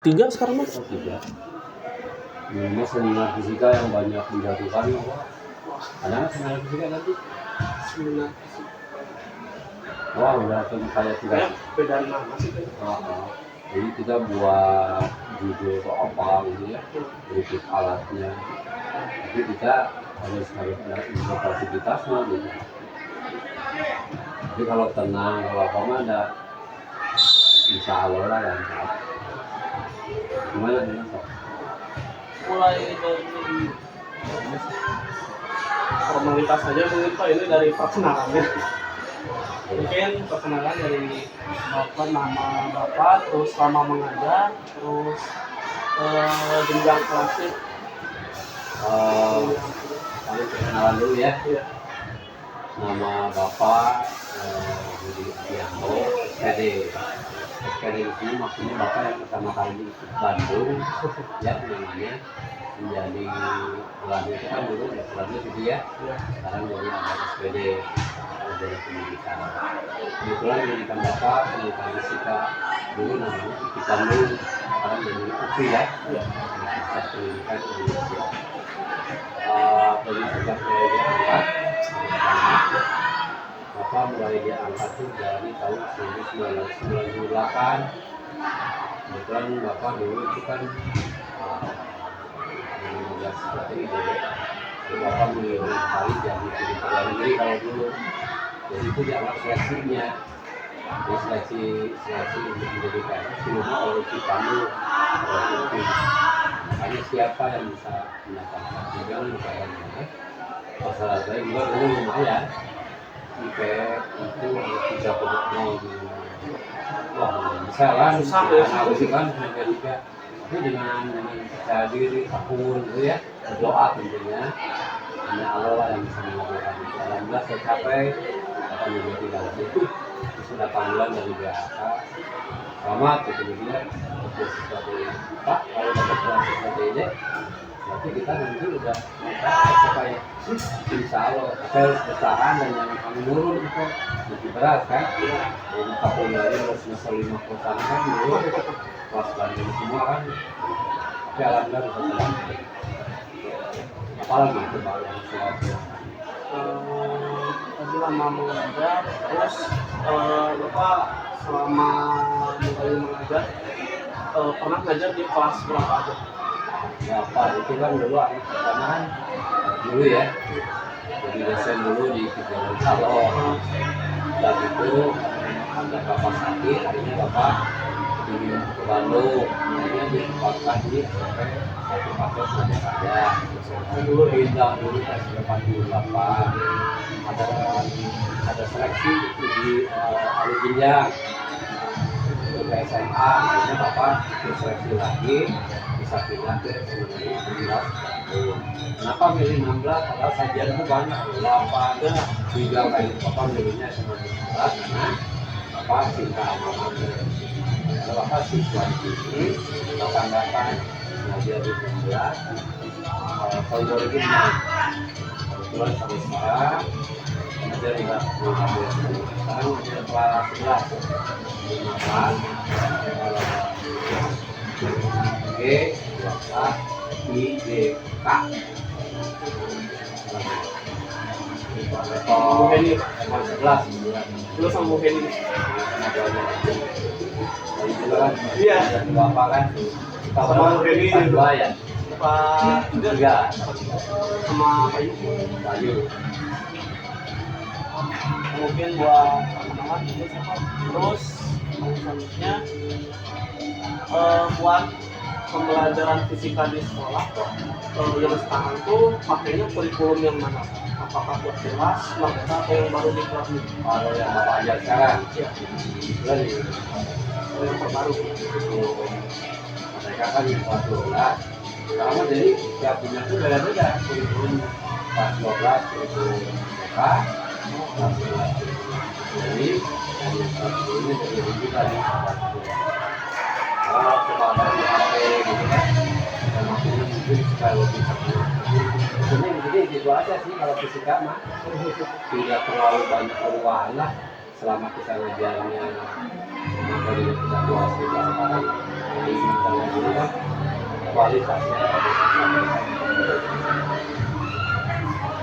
3 sekarang Mas? Oh 3. Ini seminar fisika yang banyak menjatuhkan apa? Ada nggak seminar fisika nanti? Seminar fisika. Wah udah kayak tidak. Beda nama sih kan? Jadi kita buat judul atau apa gitu ya, berikut alatnya. Tapi kita harus ada interpretasitasnya gitu. Tapi kalau tenang, kalau apa mah ada insya Allah lah kan. Gimana nih Pak? Mulai dari formalitas saja mungkin Pak, ini dari perkenalannya. Mungkin perkenalan dari Bapak, nama Bapak, terus lama mengajar, terus jenjang kelasnya. Kami perkenalan dulu ya. Iya. Nama Bapak Budi Adianto, SPD. SPD itu maksudnya Bapak yang pertama kali di Bandung, ya namanya menjadi pelatih itu kan dulu ya pelatih gitu ya. Sekarang jadi ada SPD, ada pendidikan. Kebetulan pendidikan Bapak pendidikan fisika dulu namanya di Bandung, sekarang jadi UPI ya. Universitas Pendidikan Indonesia. Sejak saya diangkat, Bapak mulai diangkat itu dari tahun 1998. Kebetulan Bapak dulu itu kan menugas seperti itu. Jadi Bapak memilih kali jadi pegawai negeri kalau dulu. Jadi itu dianggap seleksinya. Jadi seleksi untuk menjadi PNS cuma oleh Cipandu, oleh UPI. Makanya siapa yang bisa mendapatkan jangan lupakan masalah saya juga dulu lumayan IP itu 3,0 di wah bisa lah Susah ya sih kan juga tapi dengan percaya diri takut gitu ya berdoa tentunya hanya Allah lah yang bisa melakukan itu. Alhamdulillah saya capai apa menjadi dalam itu sudah panggilan dari BHK selamat gitu dia untuk sesuatu Pak kalau dapat sesuatu ini berarti kita nanti udah apa ya insya Allah saya harus bertahan dan jangan kami nurun itu lebih berat kan jadi Kapolri harus selesai 50 tahun kan dulu kelas Bandung semua kan tapi alhamdulillah bisa jalan apalagi itu Pak yang saya tadi lama mengajar, terus Bapak selama mulai mengajar pernah ngajar di kelas berapa aja? Bapak itu kan dulu anak pertama kan dulu ya jadi dosen dulu di Kejalan Salon dan itu ada Bapak sakit akhirnya Bapak diminum ke Bandung akhirnya ditempatkan di SMP 1 Paket saja dulu pindah dulu ke SMP 48 ada seleksi itu di Alun Jinjang ke SMA akhirnya Bapak ikut seleksi lagi bisa pindah ke SMP 16 kenapa milih 16 padahal sajian itu banyak 8 juga kayak Bapak milihnya SMA 16 karena Bapak cinta sama mama kalau Bapak siswa di sini Bapak datang ngajar di 16 tahun 2006 kebetulan sampai sekarang ngajar di sekarang ngajar kelas 11 di Makan G, A, I, D, K. Bu Heni, Emang 11 dulu sama Bu Heni. Tadi juga kan, Iya. Dan Bapak kan, kita Sama Bu Heni dua ya, Pak tiga, sama Pak Yu. Bayu. Mungkin buat teman-teman ini siapa? Terus selanjutnya buat pembelajaran fisika di sekolah yang sekarang tuh pakainya kurikulum yang mana? Apakah buat kelas, maka atau yang baru di kelas ini? Kalau yang Bapak ajar sekarang, Ya, lagi yang terbaru. mereka kan yang kelas 12. Sekarang mah jadi tiap punya tuh beda-beda kurikulum kelas 12 kurikulum TK, kelas 11 jadi hanya kelas 10 ini jadi kita nih kalau kemarin di HP gitu kan dan maksudnya mungkin supaya lebih sebenarnya jadi gitu aja sih kalau fisika mah tidak terlalu banyak perubahan lah selama kita ngajarnya dari kita 2 sekarang Jadi misalnya dulu kan kualitasnya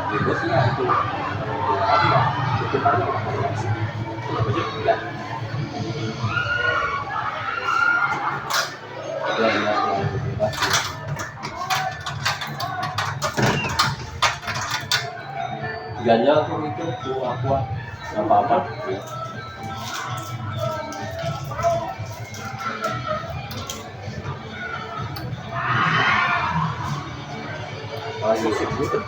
bebasnya itu apa? Itu kan ya. Bebas. Ganjal tuh itu tuh aqua nggak apa-apa. Lagi sih gitu.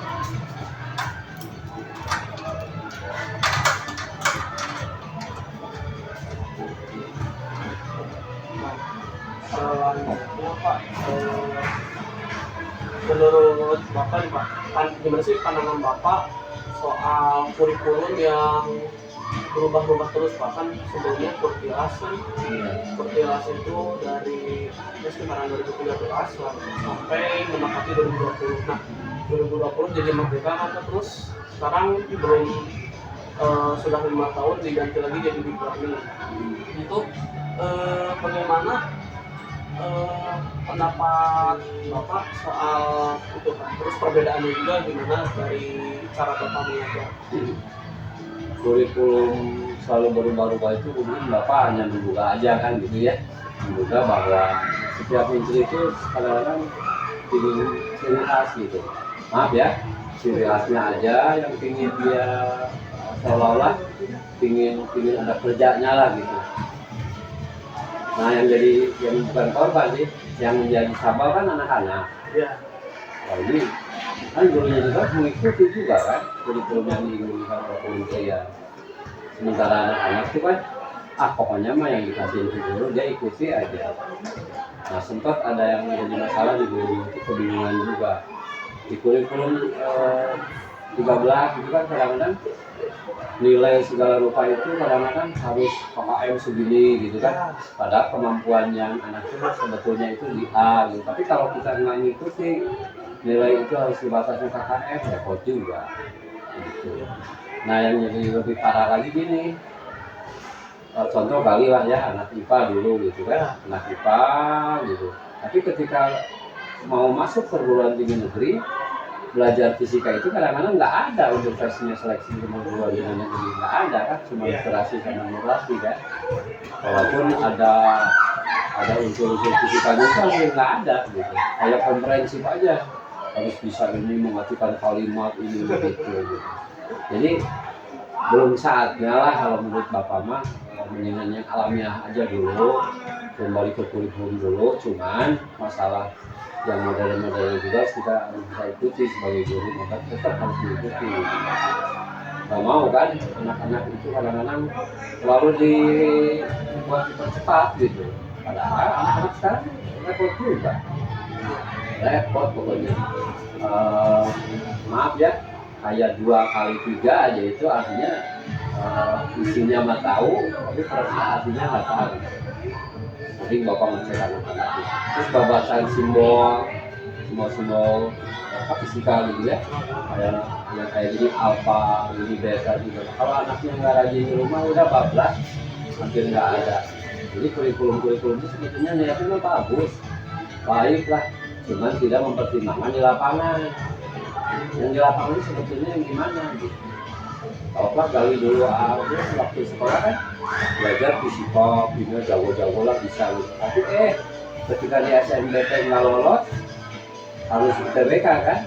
Selanjutnya Pak, menurut Bapak nih Pak, gimana sih pandangan Bapak soal kurikulum yang berubah-ubah terus Pak? Kan sebelumnya Kurtilas itu dari sekarang 2013 sampai mendapati 2020. Nah, 2020 jadi merdeka maka terus sekarang belum sudah 5 tahun diganti lagi jadi big learning. Itu bagaimana pendapat Bapak soal itu kan? Terus perbedaannya juga gimana dari cara Bapak mengajar? Kurikulum selalu berubah-ubah itu kemudian Bapak hanya menduga aja kan gitu ya, menduga bahwa setiap menteri itu kadang-kadang ingin ciri khas gitu, maaf ya, ciri khasnya aja yang ingin dia seolah-olah ingin ada kerjanya lah gitu. Nah yang bukan korban sih, yang menjadi sabar kan anak-anak. Ya. Nah, ini kan gurunya juga mengikuti juga kan kurikulum yang diinginkan oleh kementerian. Sementara anak-anak itu kan pokoknya mah yang dikasih itu guru dia ikuti aja. Nah sempat ada yang menjadi masalah di guru itu kebingungan juga di kurikulum 13 itu kan kadang-kadang nilai segala rupa itu kadang-kadang harus KKM segini gitu kan, padahal kemampuan yang anak itu sebetulnya itu di A gitu. Tapi kalau kita nggak ngikuti nilai itu harus dibatasnya KKM ya kok juga gitu. Nah yang jadi lebih parah lagi gini, contoh kali lah ya anak IPA dulu gitu kan, anak IPA gitu, tapi ketika mau masuk perguruan tinggi negeri belajar fisika itu kadang-kadang nggak ada untuk tesnya seleksi perguruan tinggi negeri, nggak ada kan, cuma literasi sama numerasi kan. Walaupun ada unsur-unsur fisikanya itu hampir nggak ada gitu, kayak komprehensif aja harus bisa ini mengartikan kalimat ini begitu gitu. Jadi belum saatnya lah kalau menurut Bapak mah mendingan yang alamiah aja dulu, kembali ke kurikulum dulu. Cuman masalah yang model-model juga kita harus bisa ikuti sebagai guru, maka tetap harus diikuti. Nggak mau kan anak-anak itu kadang-kadang selalu dibuat dipercepat gitu. Padahal anak-anak sekarang repot juga, repot pokoknya. Maaf ya, kayak 2 kali 3 aja itu artinya isinya mah tahu, tapi artinya nggak tahu. Jadi Bapak ngecek anak-anak itu. Terus babasan simbol fisika gitu ya, kayak gini alfa, ini beta gitu. Kalau anaknya nggak rajin di rumah udah bablas, hampir nggak ada. Jadi kurikulum itu sebetulnya niatnya bagus, baik lah, cuman tidak mempertimbangkan di lapangan. Yang di lapangan itu sebetulnya yang gimana gitu. Kalau gali dulu waktu sekolah kan belajar fisika, bina jago-jago lah bisa gitu. Tapi ketika di SNBT nggak lolos, harus UTBK kan,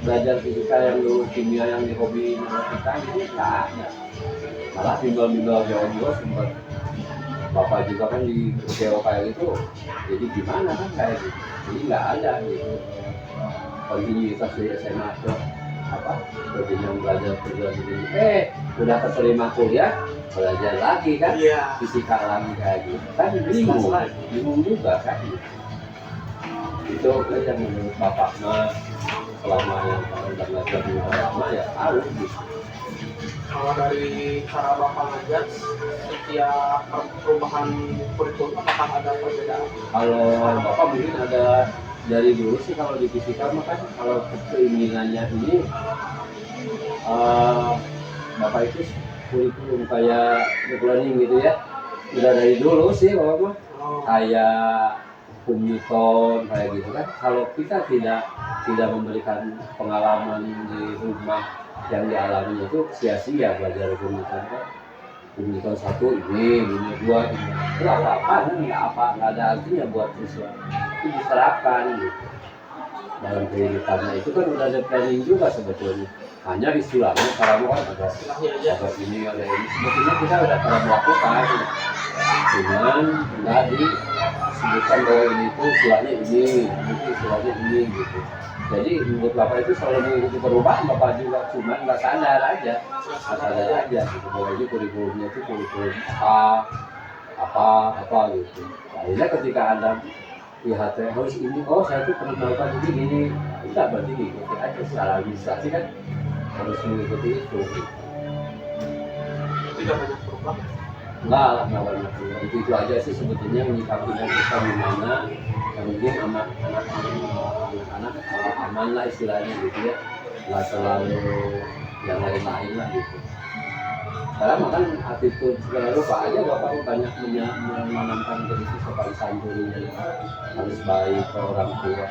belajar fisika yang dulu, kimia yang di hobi kita ini nggak ada. Malah bimbel-bimbel Jawa sempat, Bapak juga kan di Geo kayak gitu, jadi gimana kan kayak gitu. Jadi nggak ada gitu kontinuitas di SMA ke berjenjang belajar ini. Udah keterima kuliah belajar lagi kan, fisika lagi kayak gitu kan, bingung juga kan. Itu yang menurut Bapak mah selama yang belajar di lama ya tahu gitu. Kalau dari cara Bapak ngajar, setiap perubahan kurikulum apakah ada perbedaan? Kalau Bapak mungkin ada dari dulu sih, kalau di fisika mah kan kalau keinginannya ini Bapak itu kurikulum kayak learning gitu ya, udah dari dulu sih Bapak mah kayak Newton kayak gitu kan. Kalau kita tidak memberikan pengalaman di rumah yang dialami itu sia-sia belajar hukum Newton kan. Hukum Newton 1 ini 2 ini itu apa-apa kan, nggak ada artinya buat siswa. Itu diterapkan gitu dalam kehidupannya. Itu kan udah ada planning juga sebetulnya, hanya istilahnya para kan ada ini ada ini, sebetulnya kita udah pernah melakukan, cuman nggak disebutkan bahwa ini tuh istilahnya ini istilahnya ini gitu. Jadi menurut Bapak itu selalu mengikuti perubahan Bapak juga, cuman nggak sadar aja gitu bahwa ini kurikulumnya itu kurikulum apa gitu. Akhirnya ketika ada pihak harus ini, oh saya tuh pernah melakukan ini, tidak berarti diikuti aja secara administrasi kan harus mengikuti itu. Tidak banyak perubahan. Nggak banyak perubahan. Itu aja sih sebetulnya menyikapinya kita gimana. Yang penting anak-anak aman lah istilahnya gitu ya, nggak selalu yang lain-lain lah gitu. Sekarang makan attitude segala rupa aja Bapak banyak menanamkan dari sopan santun, harus baik ke orang tua.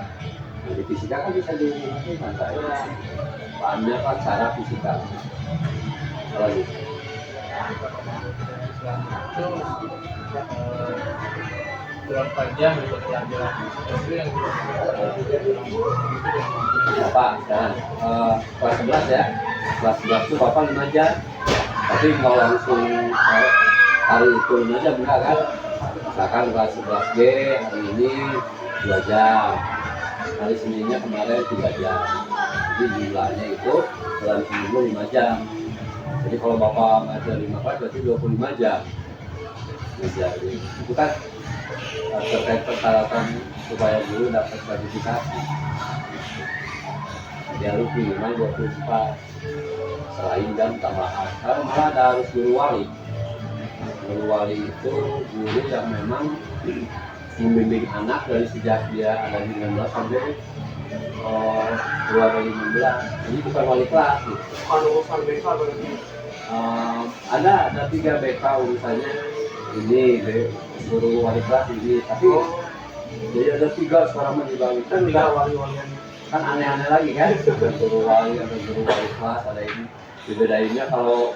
Jadi fisika kan bisa dilakukan banyak lah cara fisika. Kalau gitu. Berapa jam itu pelajaran itu yang Bapak sekarang kelas 11 ya, kelas 11 itu Bapak 5 jam, tapi kalau langsung hari itu aja enggak kan. Misalkan kelas 11G hari ini 2 jam, hari Seninnya kemarin 3 jam, jadi jumlahnya itu dalam seminggu 5 jam. Jadi kalau Bapak ngajar 5 kelas berarti 25 jam. Jadi itu kan terkait persyaratan supaya guru dapat sertifikasi. Dia harus minimal 24 selain jam tambahan. Sekarang malah ada harus guru wali. Guru wali itu guru yang memang membimbing anak dari sejak dia ada 19 sampai keluar dari 16. Ini bukan wali kelas gitu. Kalau urusan BK berarti Ada 3 BK urusannya. Ini guru wali kelas ini, tapi jadi ada 3 sekarang dibagi kan 3 wali-walian kan aneh-aneh lagi kan. Guru wali ada guru wali kelas ada ini. Dibedainnya kalau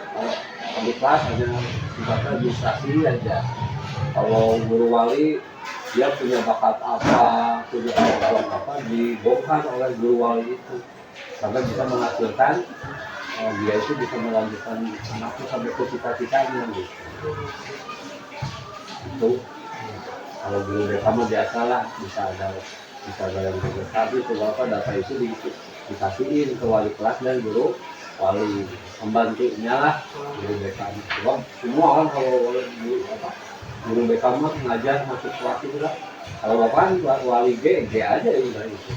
wali kelas hanya sifatnya administrasi aja. Kalau guru wali dia punya bakat apa, punya kemampuan apa dibongkar oleh guru wali itu sampai bisa menghasilkan dia itu bisa melanjutkan anaknya sampai ke cita-citanya gitu. Itu kalau guru BK mah biasalah bisa ada yang besar itu Bapak data itu dikasihin ke wali kelas dan guru wali pembantunya lah guru BK. Semua orang kalau guru BK mah ngajar masuk kelas itu lah. Kalau Bapak wali G aja ya udah itu.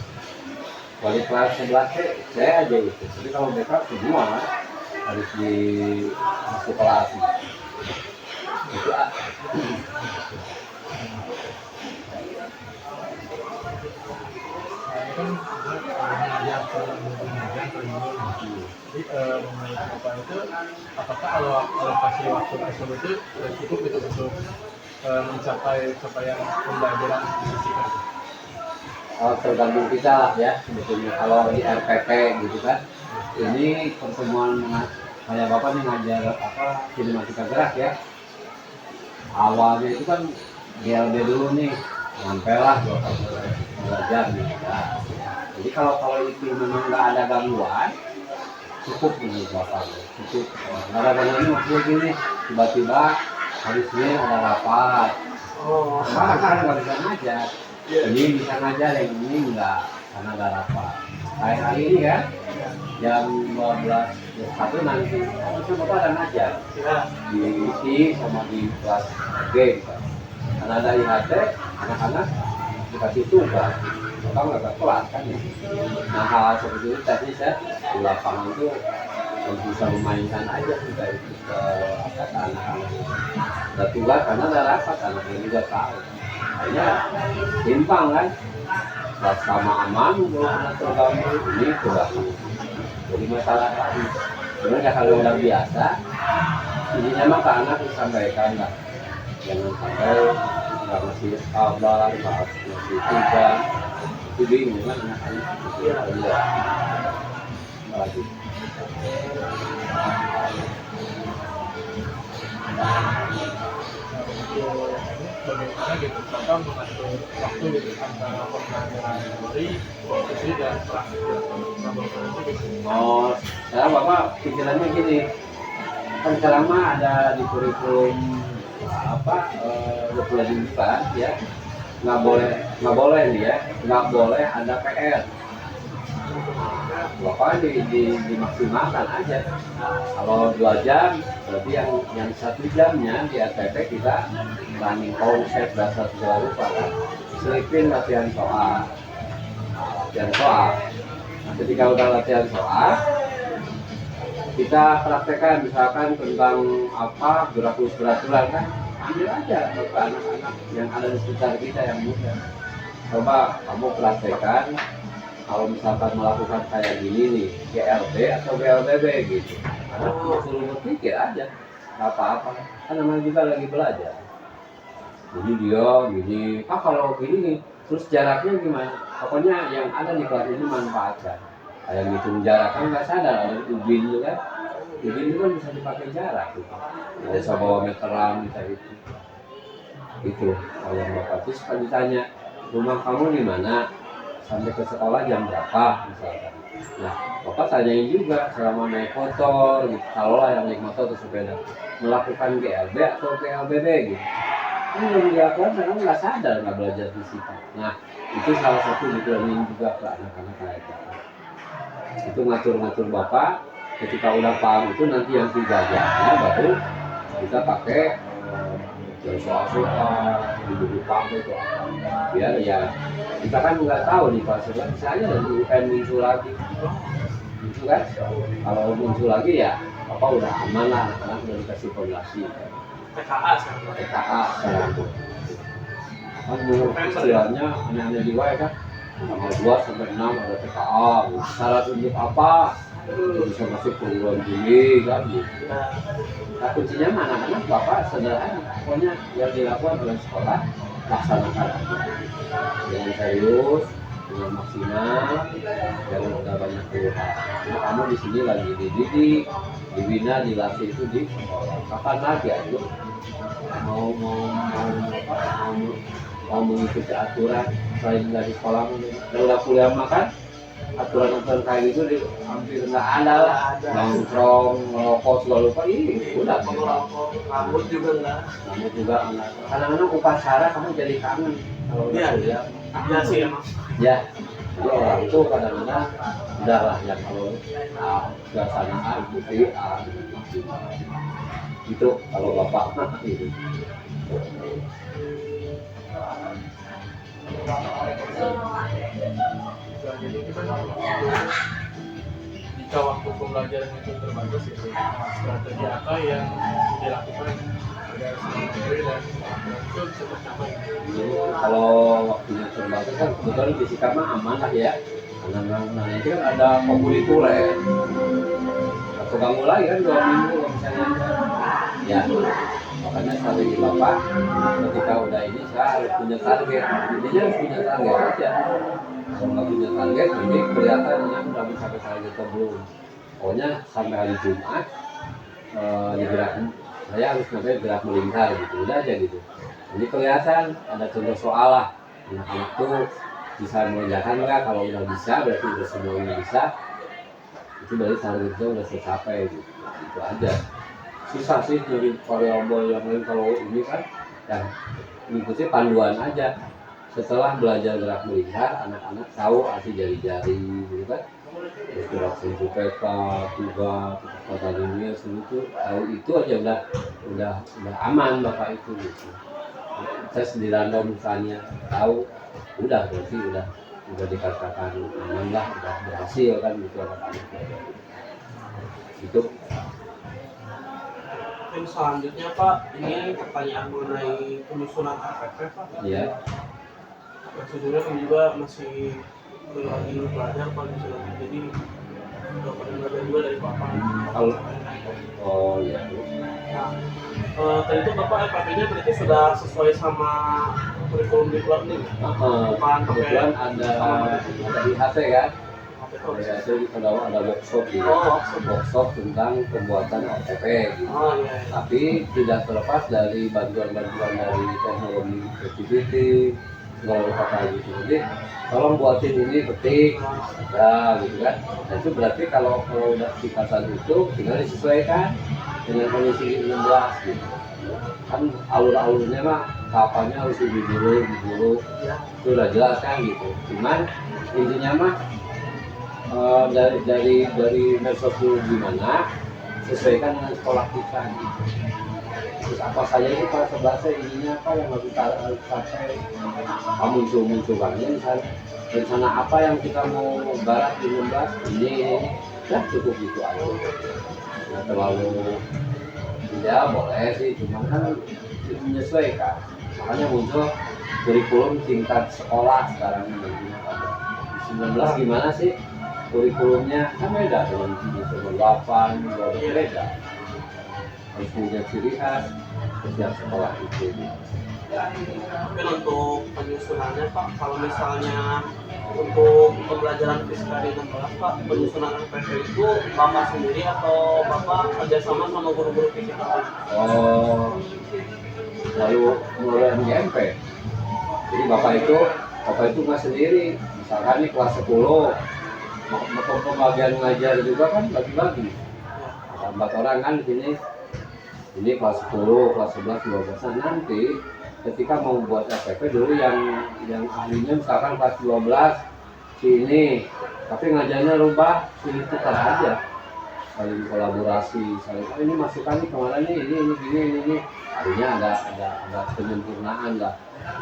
Wali kelas 11 C aja itu. Jadi kalau BK semua harus masuk kelas. Itu jadi menurut Bapak itu apakah alokasi waktu tersebut itu cukup gitu untuk mencapai capaian pembelajaran fisika? Tergantung kita lah ya sebetulnya. Kalau di RPP gitu kan, ini pertemuan kayak Bapak nih ngajar kinematika gerak ya. Awalnya itu kan GLB dulu nih, sampai lah 2 jam gitu. Jadi kalau itu memang nggak ada gangguan, cukup menurut Bapak, cukup. Nggak ada gangguan maksudnya gini, tiba-tiba hari Senin ada rapat, kan nggak bisa ngajar. Ini bisa ngajar, yang ini enggak karena nggak rapat. Kayak hari ini kan, jam 12.01 nanti, itu Bapak ada ngajar di IT sama di kelas G gitu. Karena ada IHT, anak-anak dikasih tugas, Bapak nggak kelas kan ya. Nah hal seperti itu tadi saya di lapangan itu bisa memainkan aja juga itu ke anak-anak. Ada tugas karena ada rapat, anaknya juga tahu. Akhirnya timpang kan, kelas sama aman, kalau terganggu ini terganggu. Jadi masalah lagi. Sebenarnya kalau udah biasa, ini memang ke anak disampaikan lah, jangan sampai nggak ngasih kabar, nggak ngasih tugas, itu bingung kan anak-anak. Iya. Iya. Lagi. Bagaimana gitu kakak mengatur waktu gitu antara pembelajaran teori, diskusi dan praktik gitu. Oh, sekarang bapak pikirannya gini, kan sekarang mah ada di kurikulum apa berkelanjutan ya, nggak boleh nih ya, nggak boleh ada PR. Bapak dimaksimalkan aja. Kalau 2 jam, berarti yang 1 jamnya di ATP kita running konsep dasar segala rupa kan. Selipin latihan soal. Nah, ketika udah latihan soal, kita praktekkan misalkan tentang apa gerak-geraturan kan, ambil aja ke anak-anak yang ada di sekitar kita yang muda. Coba kamu praktekkan kalau misalkan melakukan kayak gini nih, GLB atau GLBB gitu. Anak suruh berpikir aja, nggak apa-apa. Kan namanya juga lagi belajar. Jadi dia gini, kalau gini nih, terus jaraknya gimana? Pokoknya yang ada di kelas ini manfaatkan. Kayak ngitung jarak kan nggak sadar, ada ubin itu kan. Ubin itu kan bisa dipakai jarak gitu. Bisa bawa meteran bisa itu. Itu kalau yang bapak terus kan ditanya, rumah kamu di mana? Sampai ke sekolah jam berapa misalkan. Nah, bapak tanyain juga selama naik motor gitu. Kalau lah yang naik motor atau sepeda melakukan GLB atau PLBB gitu. Ini yang dilakukan karena nggak sadar, nggak belajar di situ. Nah, itu salah satu dipelajarin juga ke anak-anak kayak gitu. Itu ngatur-ngatur bapak. Ketika udah paham itu nanti yang 3 jamnya baru kita pakai soal-soal di buku pakai itu apa. Biar ya kita kan nggak tahu nih pas misalnya dari UN muncul lagi gitu kan. Kalau muncul lagi ya apa udah aman lah, anak-anak udah dikasih fondasi TKA sekarang. TKA sekarang tuh kan dulu istilahnya aneh-aneh di WA kan tanggal 2 sampai 6 ada TKA, syarat untuk apa itu bisa masuk perguruan tinggi kan gitu. Nah kuncinya mana anak-anak bapak sederhana, pokoknya yang dilakukan oleh sekolah laksanakan aja dengan serius, dengan maksimal, jangan udah banyak keluhan. Nah, kamu di sini lagi dididik, dibina, dilatih itu di sekolah. Kapan lagi aja mau mengikuti aturan selain dari sekolah? Kalau udah kuliah makan aturan-aturan kayak gitu hampir nggak ada lah. Nongkrong, ngerokok segala lupa, udah Ngerokok, rambut juga enggak. Rambut juga enggak. Kadang-kadang upacara kamu jadi kangen kalau Iya, kuliah. iya sih emang. Ya, jadi orang itu kadang-kadang udah lah ya kalau suasana ikuti maksimal. Itu kalau bapak gitu. Jadi itu kan jika waktu pembelajaran itu terbatas itu strategi apa yang dilakukan agar semua teori dan itu bisa tercapai. Jadi kalau waktunya terbatas kan kebetulan fisika mah aman lah ya. Nah itu kan ada komunikuler. Atau ganggu lagi kan 2 minggu kalau misalnya. Ya, makanya strategi bapak ketika udah ini saya harus punya target. Intinya harus punya target aja. Kalau nggak punya target, jadi kelihatan yang udah mencapai target atau belum. Pokoknya sampai hari Jumat di gerak saya harus sampai gerak melingkar gitu, udah aja gitu. Jadi kelihatan ada contoh soal lah, anak-anak tuh bisa mengerjakan nggak? Kalau udah bisa, berarti udah semuanya bisa. Itu berarti targetnya udah tercapai gitu. Itu aja. Susah sih dari variabel yang lain kalau ini kan, dan mengikuti panduan aja. Setelah belajar gerak melingkar, anak-anak tahu arti jari-jari gitu kan. Gerak sentrifugal, tugas, kecepatan linear, itu tahu itu aja udah aman bapak itu gitu. Tes di random misalnya tahu, udah berarti udah dikatakan aman lah, udah berhasil kan gitu anak-anak. Itu. Mungkin selanjutnya Pak, ini pertanyaan mengenai penyusunan RPP Pak. Iya. Prosedurnya kan juga masih lagi belajar Pak, jadi udah pada belajar juga dari Bapak. Kalau Oh iya. Nah, tadi itu Bapak FFP-nya berarti sudah sesuai sama kurikulum di luar nih. Kebetulan ada IHC kan. Betul. IHC ada workshop gitu. Oh, Workshop tentang pembuatan OTP gitu. oh iya. Tapi tidak terlepas dari bantuan-bantuan dari teknologi creativity segala macam gitu. Jadi tolong buatin ini ketik ya gitu kan. Nah, itu berarti kalau udah dikatakan itu tinggal disesuaikan dengan kondisi 16 gitu. Kan alur-alurnya mah kapannya harus dulu Ya. itu udah jelas kan gitu. Cuman intinya mah dari medsos dulu gimana sesuaikan dengan sekolah kita gitu. Terus apa saja itu kalau sebahasa ininya apa yang harus capai muncul-munculkannya misalnya rencana apa yang kita mau garap di 16 ini ya cukup gitu aja. Nggak terlalu tidak boleh sih, cuman kan menyesuaikan. Makanya muncul kurikulum tingkat sekolah sekarang ini. 19 gimana sih kurikulumnya? Kan beda dengan 8, beda. Harus punya ciri khas setiap sekolah itu. Mungkin untuk penyusunannya Pak, kalau misalnya untuk pembelajaran fisika di 16 Pak, penyusunan FPV itu Bapak sendiri atau Bapak kerjasama sama guru-guru fisika Pak? Oh, lalu mulai MP. Jadi bapak itu nggak sendiri. Misalkan nih kelas 10, pembagian ngajar juga kan bagi-bagi. Ada 4 orang kan di sini. Ini kelas 10, kelas 11, 12. Nah, nanti ketika mau buat FPP dulu yang ahlinya misalkan kelas 12 si ini, tapi ngajarnya rubah si itu aja. Saling kolaborasi, ini masukan nih kemarin nih ini. Artinya ada penyempurnaan lah.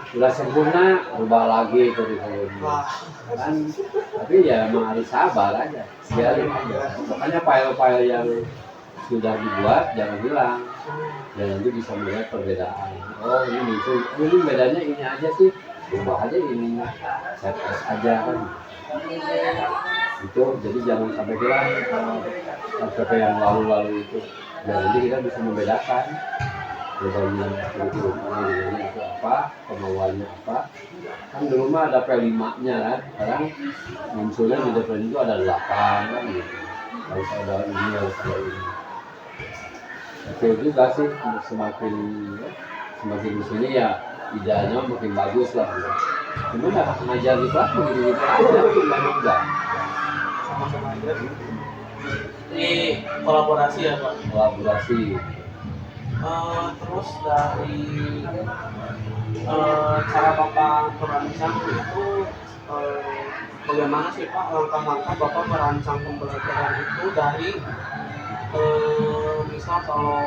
Sudah sempurna, rubah lagi kurikulumnya. Kan, tapi ya emang harus sabar aja, biarin aja. Makanya file-file yang sudah dibuat jangan hilang. Dan nanti bisa melihat perbedaan. Oh ini muncul, ini bedanya ini aja sih, rubah aja ini, set aja kan. Itu jadi jangan sampai hilang FPP yang lalu itu. Dan nanti kita bisa membedakan perbedaan kurikulum ini itu apa, kemauannya apa. Kan dulu mah ada P5-nya kan, sekarang munculnya di depan itu ada 8 kan gitu. Harus ada ini, harus ada ini. Oke juga sih, semakin di sini ya idealnya makin bagus lah. Cuma nggak ngajar di kelas begitu aja, enggak. Sama-sama aja. Ini kolaborasi ya Pak? Kolaborasi. Terus dari cara Bapak merancang itu bagaimana sih Pak langkah-langkah Bapak merancang pembelajaran itu dari misal kalau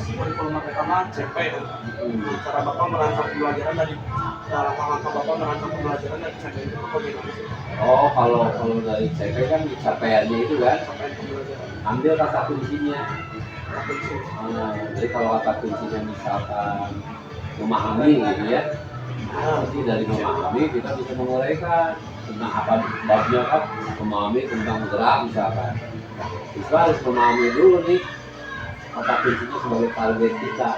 kurikulum mereka mah CP ya. Cara Bapak merancang pembelajaran dari langkah-langkah Bapak merancang pembelajaran dari CP itu bagaimana sih? Oh kalau dari CP kan capaiannya itu kan Capaian pembelajaran. ambil kata kuncinya. Apa itu? Jadi kalau kata kuncinya misalkan memahami gitu ya. Jadi dari memahami kita bisa menguraikan tentang apa babnya kan, memahami tentang gerak misalkan. Kita harus memahami dulu nih kata kuncinya sebagai target kita.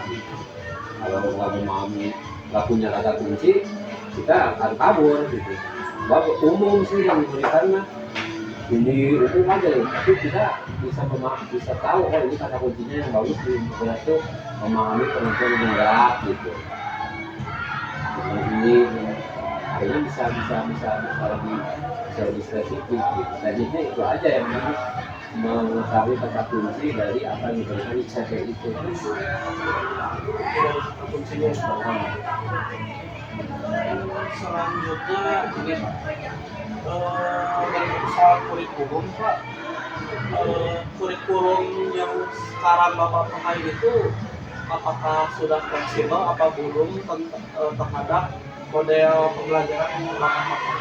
Kalau nggak memahami, nggak punya kata kunci, kita akan kabur gitu. Sebab umum sih yang diberikan ini umum aja loh, tapi kita bisa tahu oh ini kata kuncinya yang bagus di internet itu memahami kemampuan menggerak gitu. Ini akhirnya bisa lebih spesifik gitu. Jadinya itu aja yang mengetahui kata kunci dari apa yang diberikan di CP itu. Dari kata kuncinya. Selanjutnya ini soal kurikulum Pak. Kurikulum yang sekarang Bapak pakai itu apakah sudah fleksibel apa belum terhadap model pembelajaran yang Bapak pakai?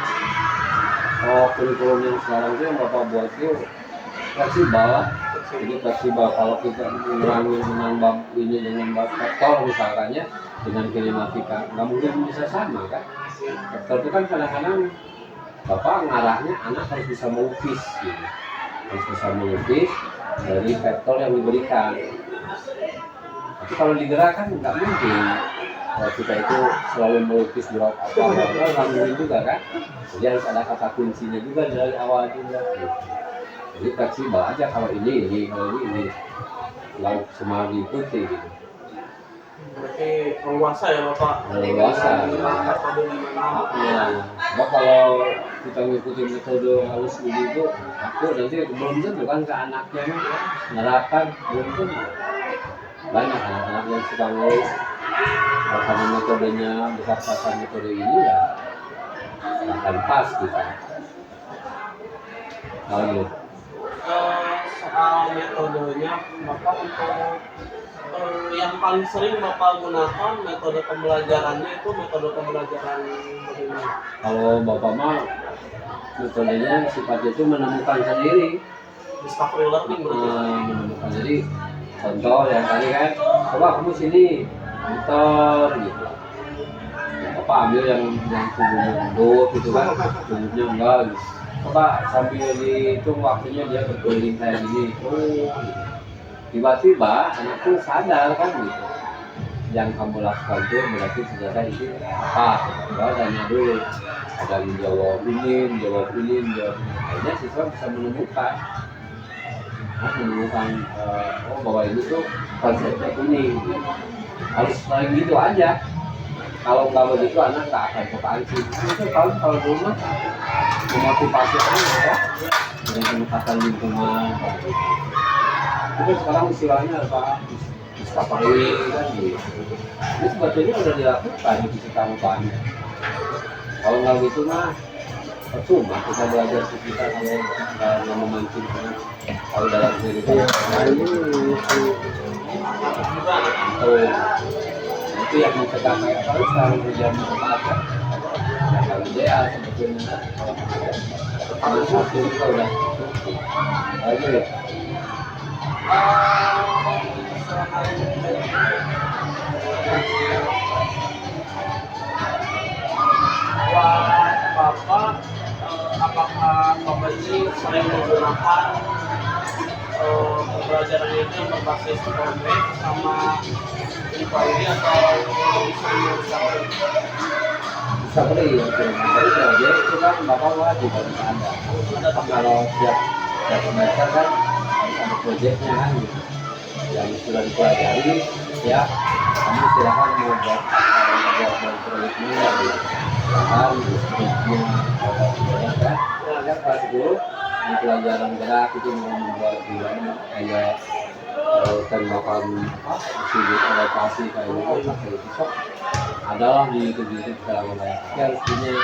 Oh, kurikulum yang sekarang itu yang Bapak buat itu fleksibel. Jadi fleksibel kalau kita mengurangi dengan bab ini dengan bab vektor misalkannya dengan kinematika nggak mungkin bisa sama kan. Vektor itu kan kadang-kadang Bapak ngarahnya anak harus bisa melukis gitu. harus bisa melukis dari vektor yang diberikan. Tapi kalau digerakkan nggak mungkin. Kalau kita itu selalu melukis blok apa nggak mungkin juga kan. Jadi harus ada kata kuncinya juga dari awal juga. Jadi fleksibel aja kalau ini, nggak cuma diikuti gitu. Berarti leluasa ya Bapak? Leluasa. Metode gimana? Ya, sebab kalau kita ngikutin metode halus itu, aku nanti belum tentu kan ke anaknya nerapkan belum tentu. Banyak anak-anak yang suka ngeluh karena metodenya berdasarkan metode ini ya akan pas gitu. Lalu Soal metodenya, Bapak untuk yang paling sering Bapak gunakan metode pembelajarannya itu metode pembelajaran bagaimana? kalau bapak mah metodenya sifatnya itu menemukan sendiri. Discovery learning berarti? Menemukan jadi contoh yang tadi kan, coba kamu sini muter gitu. Bapak ambil yang tubuhnya mundur gitu kan, tubuhnya enggak gitu. Coba sambil dihitung waktunya dia berkeliling kayak gini. Gitu. Tiba-tiba anakku sadar kan gitu. Yang kamu lakukan itu berarti sejarah itu apa? Coba tanya dulu. Ada yang menjawab ini. Akhirnya siswa bisa menemukan. Bahwa ini tuh konsepnya ini. Harus kayak gitu aja. Kalau nggak begitu anak nggak akan kepancing. Itu kalau di rumah memotivasi anak ya dengan pendekatan lingkungan. Itu sekarang istilahnya apa? Discovery kan gitu. Ini sebetulnya udah dilakukan di sekitar banyak. Kalau nggak gitu mah percuma kita belajar ke kita kalau nggak memancing anak. Kalau dalam cerita itu yang mencegah kayak apa selalu berjalan apa yang ideal sebetulnya kalau satu kita udah lagi ya Buat Bapak, apakah Bapak ini sering menggunakan pembelajaran itu yang berbasis proyek sama inquiry atau bisa beli ya jadi itu kan bapak wajib harus ada kalau setiap semester kan harus ada proyeknya kan gitu yang sudah dipelajari ya kamu silakan mau buat proyeknya ya silakan proyeknya kan pas dulu di pelajaran gerak itu mau membuat gimana kayak tembakan sudut adaptasi kayak gitu pakai pisau adalah di kegiatan dalam olahraga harus punya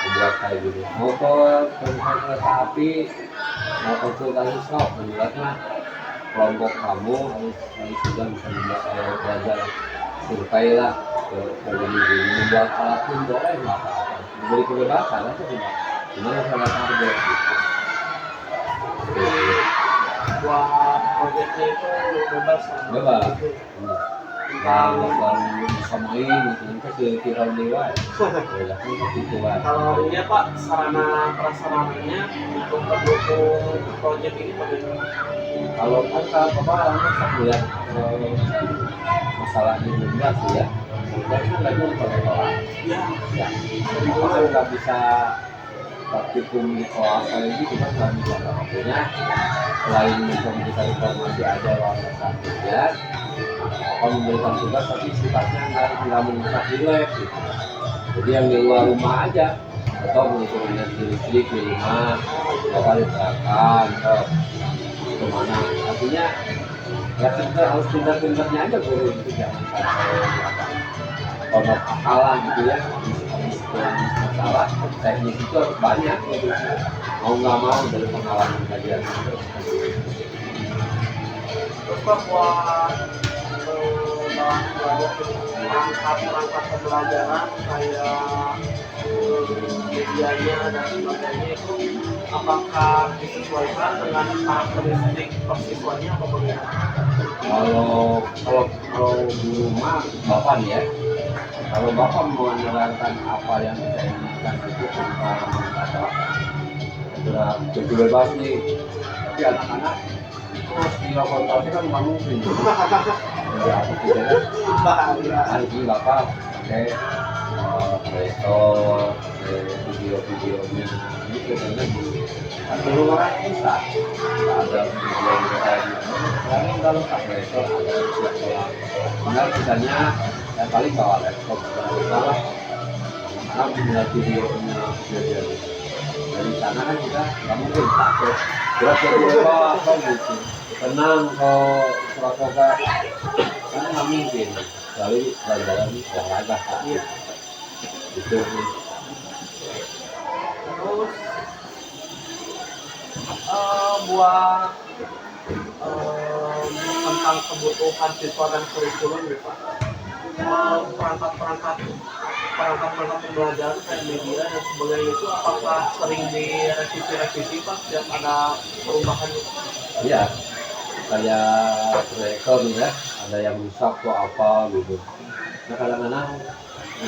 membuat kayak gitu motor kereta api mau konsultasi stop menjelaskan kelompok kamu harus sudah bisa membuat belajar survei lah membuat alat pun boleh lah memberi kebebasan itu tidak gimana salah satu gitu buat proyeknya itu bebas kalau bisa main gitu ke viral dewa kalau ini Pak sarana prasarananya untuk mendukung proyek ini bagaimana? Kalau kan kemarin saya lihat masalah di Indonesia sih ya kan lagi sekolah ya kalau nggak bisa praktikum di kelas ini kita nggak bisa waktunya selain memberikan informasi ada wawasan kerja kalau memberikan tugas tapi sifatnya nggak mengikat di lab gitu. Jadi yang di luar rumah aja atau mengukur energi listrik di rumah bakal diterapkan kemana artinya ya kita harus pintar-pintarnya aja guru itu jangan kalau akalan gitu ya masalah teknis itu harus banyak gitu. Mau nggak mau dari pengalaman kajian itu Terus Pak buat dalam perangkat pembelajaran kayak medianya dan sebagainya itu apakah disesuaikan dengan karakteristik persiswanya atau bagaimana? Kalau guru mah bapak nih ya kalau bapak mau menerangkan apa yang saya inginkan itu tentang gerak begitu bebas nih, tapi anak-anak terus dilakukan tadi kan nggak mungkin. Jadi aku pikir bahaya. kan ini bapak pakai kreator, video-videonya ini biasanya kan dulu orang bisa nggak ada video yang kayak gitu. Sekarang udah lengkap kreator, ada siap sekolah. Tinggal kitanya yang paling bawa laptop salah karena melihat videonya kejadian dari sana kan kita nggak mungkin takut berat apa gitu tenang kalau Surabaya karena nggak mungkin kali jalan-jalan olahraga Iya. gitu. Terus buat tentang kebutuhan siswa dan kurikulum ya Pak. Perangkat pembelajaran kayak media dan sebagainya itu apakah sering direvisi Pak setiap ada perubahan itu? Iya, kayak proyektor nih ya, ada yang rusak atau apa gitu. Nah kadang-kadang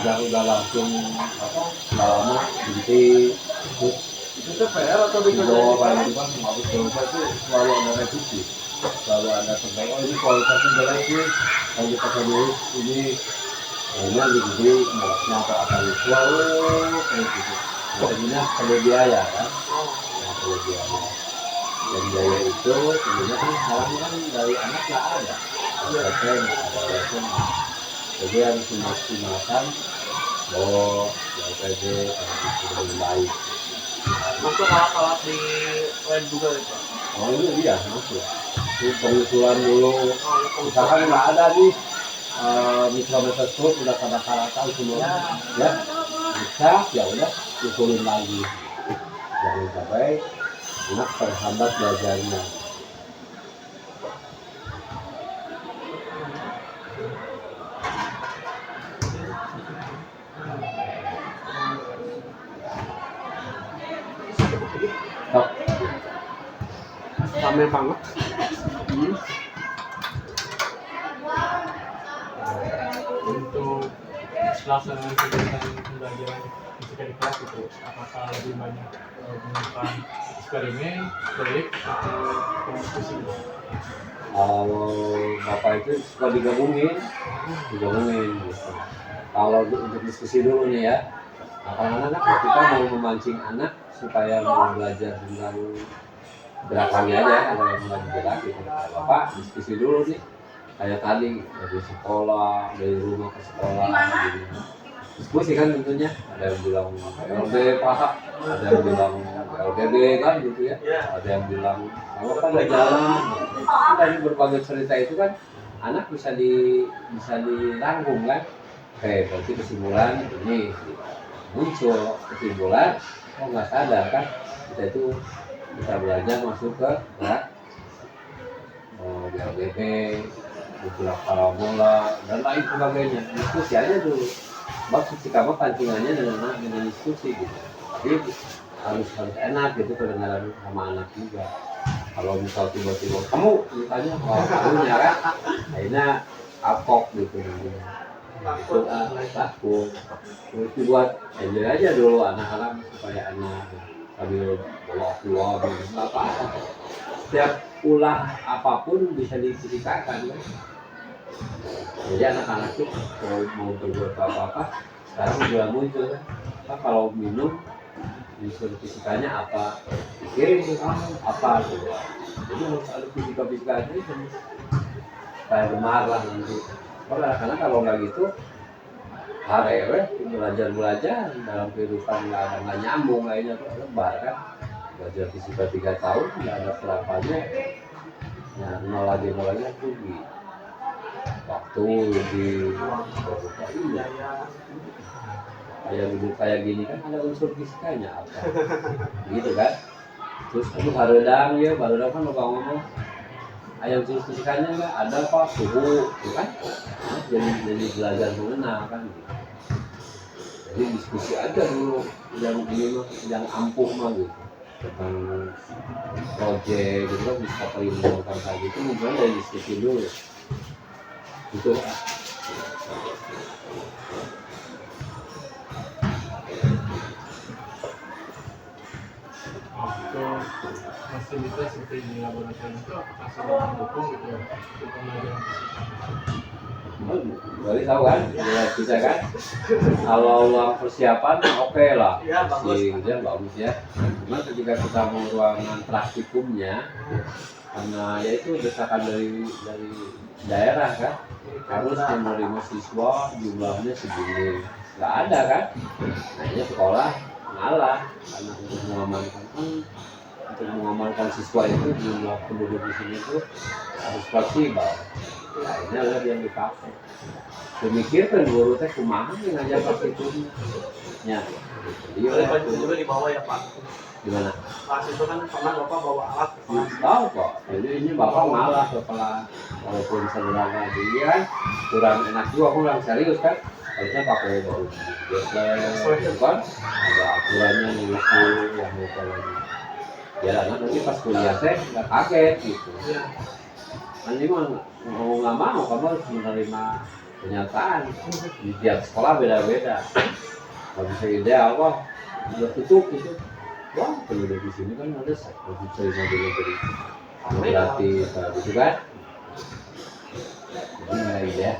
udah langsung apa nggak lama ganti terus Itu PR atau dibawa kayak gitu kan habis selesai itu selalu ada revisi, selalu ada tentang oh ini kualitasnya jelek sih, kalau dipakai dulu ini akhirnya jadi mereknya atau apa itu selalu kayak gitu. Jadinya perlu biaya kan, yang perlu biaya. Dan biaya itu tentunya kan sekarang kan dari anak nggak ada lesson, ada lesson. Jadi harus dimaksimalkan bahwa LPD harus baik. Masuk alat-alat di web juga ya Pak? Oh ini dia masuk. Itu pengusulan dulu. Oh, ya, Misalkan nggak ada nih mikroskop udah pada karatan semua, ya bisa ya udah usulin lagi. Jangan sampai anak terhambat belajarnya. Stop. Rame banget. Untuk pelaksanaan kegiatan pembelajaran fisika di kelas itu apakah lebih banyak menggunakan eksperimen, proyek atau diskusi? Kalau bapak itu suka digabungin gitu. Kalau untuk diskusi dulu nih ya, nah, kadang-kadang kan kita mau memancing anak supaya mau belajar tentang gerakannya aja, ada yang lagi gerak gitu. Bapak diskusi dulu nih, kayak tadi dari sekolah, dari rumah ke sekolah gitu. Diskusi kan tentunya, ada yang bilang LB Pak, ada yang bilang LBB kan gitu ya, ada yang bilang kamu kan nggak jalan. Dari berbagai cerita itu kan anak bisa dirangkum kan. Oke, berarti kesimpulan ini muncul kesimpulan, oh nggak sadar kan kita itu bisa belajar masuk ke gerak LBB, gerak parabola dan lain sebagainya. Diskusi aja dulu. Maksud si kamu pancingannya dengan diskusi gitu. Jadi harus enak gitu kedengaran sama anak juga. Kalau misal tiba-tiba kamu ditanya, wah kamunya kan, akhirnya apok gitu takut. Terus dibuat enjoy aja dulu anak-anak supaya enak sambil bawa gitu, nggak apa-apa. Setiap ulah apapun bisa difisikakan kan. Jadi anak-anak tuh kalau mau berbuat apa-apa sekarang sudah muncul kan. Kalau minum disuruh fisikanya apa, pikirin tuh kamu apa tuh. Jadi harus ada fisika-fisika aja kayak gemar lah nanti. Kalau anak-anak kalau nggak gitu harewe belajar dalam kehidupan nggak nyambung lainnya tuh lebar kan. Belajar fisika 3 tahun nggak ada serapannya, ya nol lagi rugi. Waktu di kayak duduk kayak gini kan ada unsur fisikanya apa gitu kan. Terus itu barodang ya, barodang kan lupa ngomong ada unsur fisikanya nggak ada apa suhu gitu kan. Nah, jadi belajar mengenal kan gitu. Jadi diskusi aja dulu yang ini mah yang ampuh mah gitu tentang proyek gitu kan, bisa perimbangkan kayak gitu mungkin dari diskusi dulu itu. fasilitas seperti di laboratorium itu apakah sudah mendukung gitu ya untuk pembelajaran fisika? Berarti tahu kan, ya, bisa kan? Kalau ruang persiapan oke lah, Iya, bagus. masih dia bagus ya. Cuma ketika kita mau ruangan praktikumnya, karena ya itu desakan dari daerah kan, harus menerima siswa jumlahnya segini, nggak ada kan? Akhirnya sekolah ngalah karena untuk mengamankan siswa itu jumlah penduduk di sini itu harus fleksibel. Akhirnya lah yang dipakai. Memikirkan guru teh kumaha yang ngajar pas itu. Ya. Jadi Boleh baju juga dibawa ya Pak. gimana? Pas itu kan pernah Bapak bawa alat ke kelas. Tahu kok. Jadi ini bapak malah setelah walaupun sederhana dia kan kurang enak juga, kurang serius kan. Harusnya pakai baju biasa, kan? Ada aturannya nih yang mau lagi. Ya nanti pas kuliah teh nggak kaget gitu. Iya. Nanti mah mau nggak mau kamu harus menerima kenyataan. Di tiap sekolah beda-beda. Kalau bisa ideal wah udah tutup gitu. Wah penduduk di sini kan ada lebih terima dulu dari gratis gitu kan. Jadi nggak ide.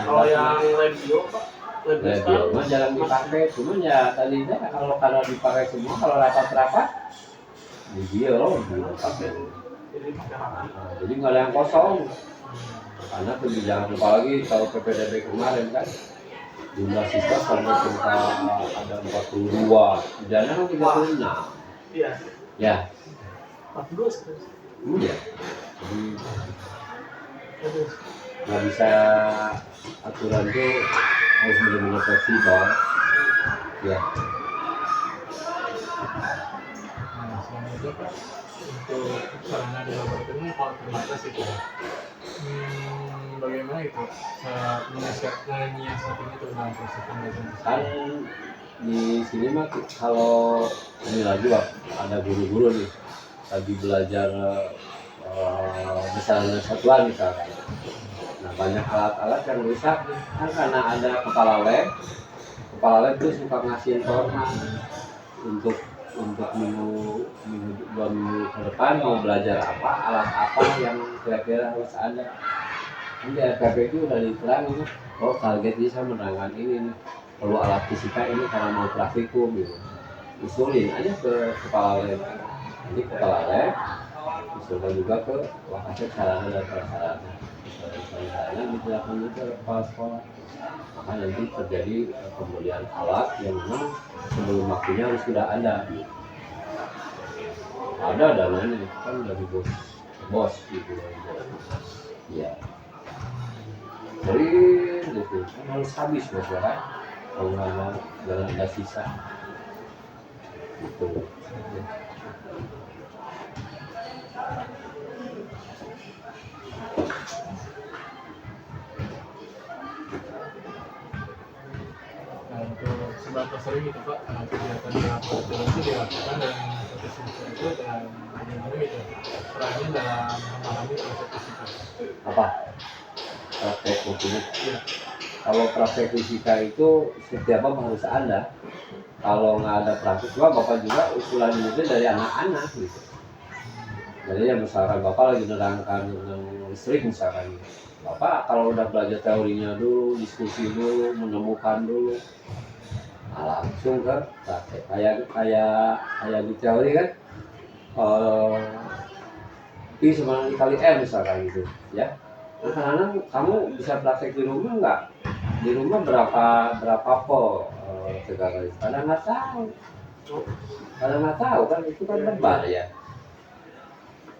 Kalau yang radio Pak, lebih Radio mah jarang dipakai. Cuman ya tadinya kalau dipakai semua kalau rapat-rapat di dia loh dipakai. jadi pakai hati. Nah, jadi nggak ada yang kosong karena kebijakan apalagi kalau PPDB kemarin kan jumlah siswa sampai ada 42 idenya kan 36 Iya. ya 42 sekarang. iya jadi Aduh. nggak bisa aturan itu harus benar-benar fleksibel ya. Nah, selain itu Pak, untuk sarana di laboratorium kalau terbatas itu ya. Bagaimana itu menyiasatinya itu dalam proses pembelajaran Kan fisika? di sini mah kalau ini lagi Pak, ada guru-guru nih lagi belajar misalnya satuan misalkan. Nah banyak alat-alat yang rusak nih kan karena ada kepala lab tuh suka ngasih informasi untuk minggu 2 minggu ke depan mau belajar apa, alat apa yang kira-kira harus ada. Nanti RPP itu udah diterangin, oh target bisa menerangkan ini nih, perlu alat fisika ini karena mau praktikum gitu. Usulin aja ke kepala lab. Jadi kepala lab usulkan juga ke wakasek sarana dan prasarana. Sarana dijelaskan juga ke kepala sekolah. Maka nanti terjadi pembelian alat yang memang sebelum waktunya harus sudah ada. Ada dananya kan dari bos gitu. Ya. Jadi gitu kan harus habis bos ya kan. Kalau nggak mau jangan ada sisa. Gitu. Nah, untuk seberapa sering gitu Pak, kegiatan di laboratorium itu dilakukan dan satu siswa itu dan bagaimana gitu perannya dalam memahami konsep fisika. Apa? Praktek hukumnya. Iya. Kalau praktek fisika itu setiap apa harus ada. Kalau nggak ada praktek, bapak juga usulan itu dari anak-anak gitu. Jadi ya misalkan bapak lagi menerangkan tentang listrik misalkan, bapak kalau udah belajar teorinya dulu, diskusi dulu, menemukan dulu, nah, langsung ke praktek. Kayak di teori kan, P sama kali M misalkan gitu, ya. Nah, kadang kamu bisa praktek di rumah nggak? Di rumah berapa po tegangan? Kadang nggak tahu. Kadang nggak tahu kan itu kan lebar ya.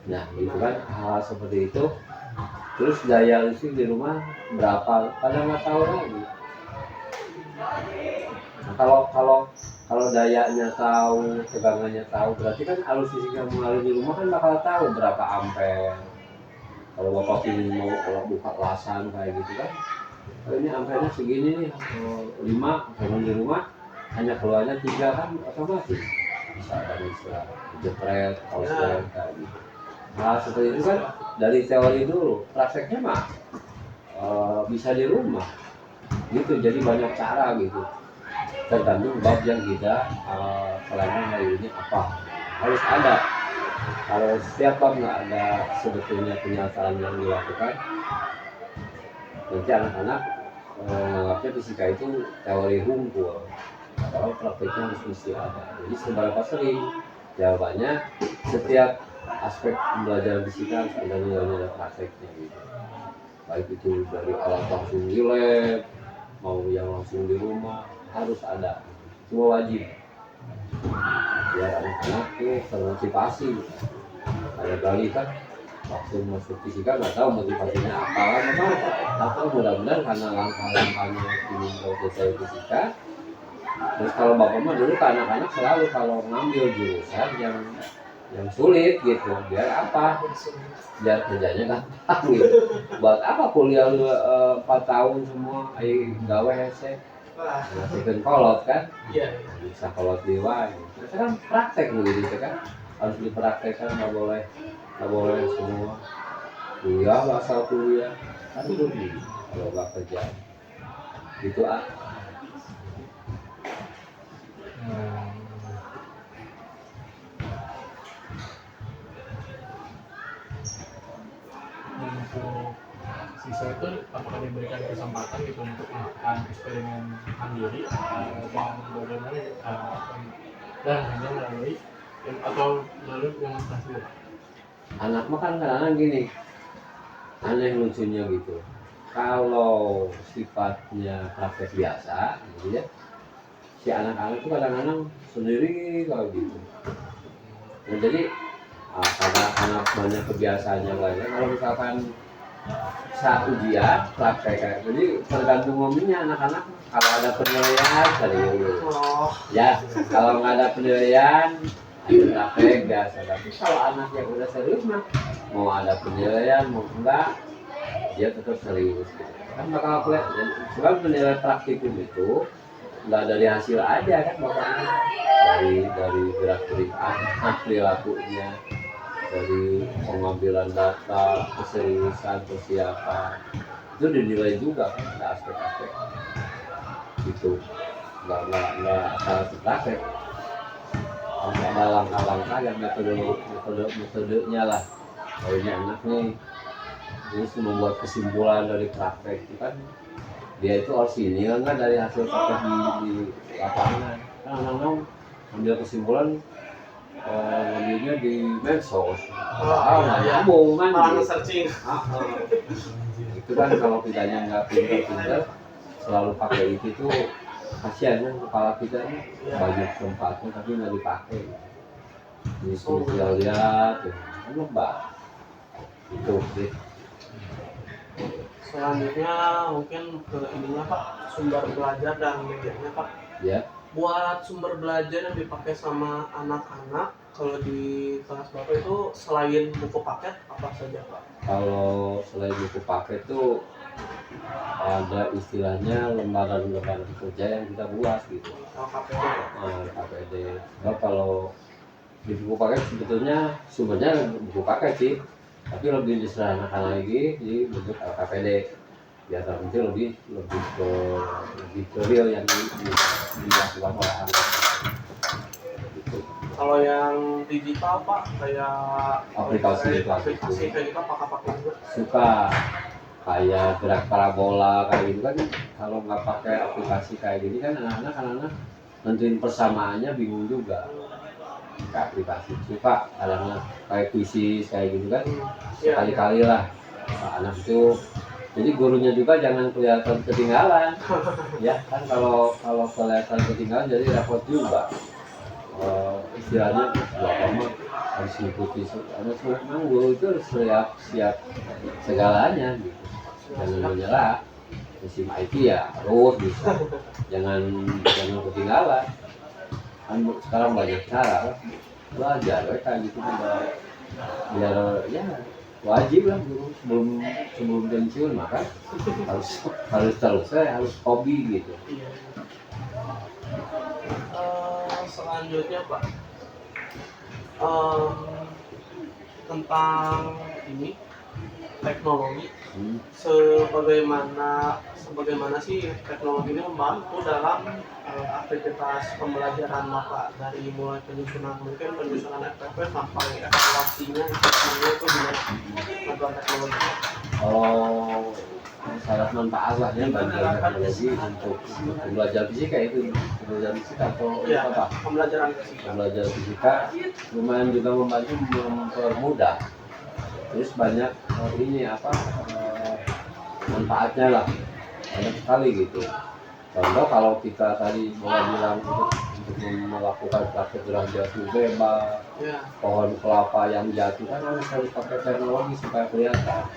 Nah itu kan hal seperti itu. Terus daya listrik di rumah berapa? Kadang nggak tahu lagi. Nah, kalau dayanya tahu, tegangannya tahu, berarti kan arus listrik yang mengalir di rumah kan bakal tahu berapa ampere. Kalau bapak ingin mau buka lasan kayak gitu kan, oh, ini ampernya segini nih, 5, kalau di rumah hanya keluarnya 3 kan otomatis bisa ada istilah jepret, korslet kayak gitu. Nah seperti itu kan dari teori dulu, prakteknya mah bisa di rumah, gitu. Jadi banyak cara gitu, tergantung bab yang kita kelainan hari ini apa harus ada. Kalau setiap bab nggak ada sebetulnya penyataan yang dilakukan, nanti anak-anak menganggapnya fisika itu teori hukum, padahal prakteknya harus mesti ada. Jadi seberapa sering? Jawabannya setiap aspek pembelajaran fisika harus ada nilainya dan prakteknya gitu. Baik itu dari alat langsung di lab, mau yang langsung di rumah, harus ada. Semua wajib. Biar anak-anak tuh termotivasi. Ada kali kan waktu masuk fisika nggak tahu motivasinya apa kan, memang tapi mudah-mudahan karena langkah-langkahnya ingin tahu selesai fisika. Terus kalau bapak mah dulu ke anak-anak selalu kalau ngambil jurusan yang sulit gitu, biar apa? Biar kerjanya gampang gitu. Buat apa kuliah 4 tahun semua, ayo gawe hese, ngasihkan kolot kan? Iya. Bisa kolot di wae. Terus kan praktek gitu kan, harus dipraktekkan, nggak boleh semua kuliah asal kuliah, kan rugi kalau nggak kerja. Gitu ah. Untuk siswa itu apakah diberikan kesempatan gitu untuk melakukan eksperimen mandiri dan bagaimana dan hanya melalui atau melalui demonstrasi? Anak mah kan kadang-kadang gini, aneh lucunya gitu. Kalau sifatnya praktek biasa, gitu ya, si anak-anak itu kadang-kadang sendiri kalau gitu. Nah, jadi karena anak banyak kebiasaannya lainnya, kalau misalkan saat ujian praktek kayak jadi tergantung momentnya anak-anak. Kalau ada penilaian serius, Oh, ya kalau nggak ada penilaian ada praktek biasa. Tapi kalau anak yang udah serius mah mau ada penilaian mau enggak dia tetap serius gitu. Kan bakal kelihatan sebab penilaian praktikum itu nggak dari hasil aja kan bapaknya, dari gerak gerik anak, perilakunya, dari pengambilan data, keseriusan, persiapan itu dinilai juga kan, ada aspek-aspek gitu. Nggak asal praktek, ada langkah-langkah yang metodenya lah. Kalau ini anak nih terus membuat kesimpulan dari praktek itu kan dia itu harus ini kan dari hasil praktek di lapangan. Kan anak-anak ambil kesimpulan ngambilnya di medsos, nggak nyambung kan malah gitu. searching. Itu kan kalau kitanya nggak pintar-pintar selalu pakai itu tuh kasihan kan kepala kita nih banyak tempatnya tapi nggak dipakai. Ini kita lihat kan lebah itu sih. Selanjutnya mungkin ke ininya Pak, sumber belajar dan medianya Pak. Ya, Buat sumber belajar yang dipakai sama anak-anak kalau di kelas Bapak itu selain buku paket apa saja Pak? kalau selain buku paket tuh ada istilahnya lembaran-lembaran kerja yang kita buat gitu. LKPD. KPD. Nah, kalau di buku paket sebetulnya sumbernya buku paket sih, tapi lebih disederhanakan lagi di bentuk LKPD. Biar nanti lebih ke real yang dilakukan oleh anak. Gitu. Kalau yang digital Pak kayak Aplikasi kayak gitu apakah pakai juga? Suka kayak gerak parabola kayak gitu kan, kalau nggak pakai aplikasi kayak gini kan anak-anak nentuin persamaannya bingung juga. Pakai aplikasi suka kadang kayak kuisis kayak gitu kan, sekali-kali lah anak itu. Jadi gurunya juga jangan kelihatan ketinggalan, ya kan kalau kelihatan ketinggalan jadi repot juga. Istilahnya bapak mah harus mengikuti, memang guru itu harus siap segalanya gitu. Jangan menyerah, musim IT ya harus bisa, jangan ketinggalan. Kan sekarang banyak cara belajar kayak gitu kan, biar ya wajib lah guru sebelum pensiun maka harus terus harus hobi gitu. Iya. Selanjutnya Pak, tentang ini teknologi, sebagaimana sih teknologi ini membantu dalam aktivitas pembelajaran Bapak dari mulai penyusunan FPP sampai evaluasinya semuanya itu gimana bantuan teknologi? Kalau sangat manfaat lah ya bantuan teknologi untuk belajar fisika itu belajar fisika atau Iya, apa pembelajaran fisika. belajar fisika lumayan juga membantu mempermudah terus banyak ini apa manfaatnya lah banyak sekali gitu. Contoh kalau kita tadi mau bilang untuk melakukan praktek gerak jatuh bebas, Ya, pohon kelapa yang jatuh kan harus pakai teknologi supaya kelihatan.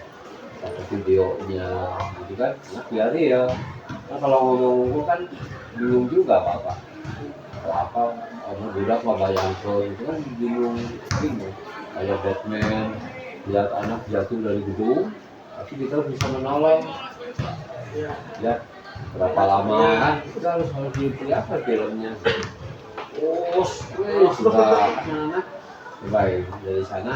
Pakai videonya gitu kan, nah biar ya. Nah kalau ngomong kan bingung juga Bapak. Kalau apa, orang budak mah bayangkan itu kan bingung. Kayak Batman, lihat anak jatuh dari gedung, tapi kita bisa menolong. ya. Ya, berapa lama kan kita harus diperlihatkan filmnya. Oh, sudah anak-anak. Baik, dari sana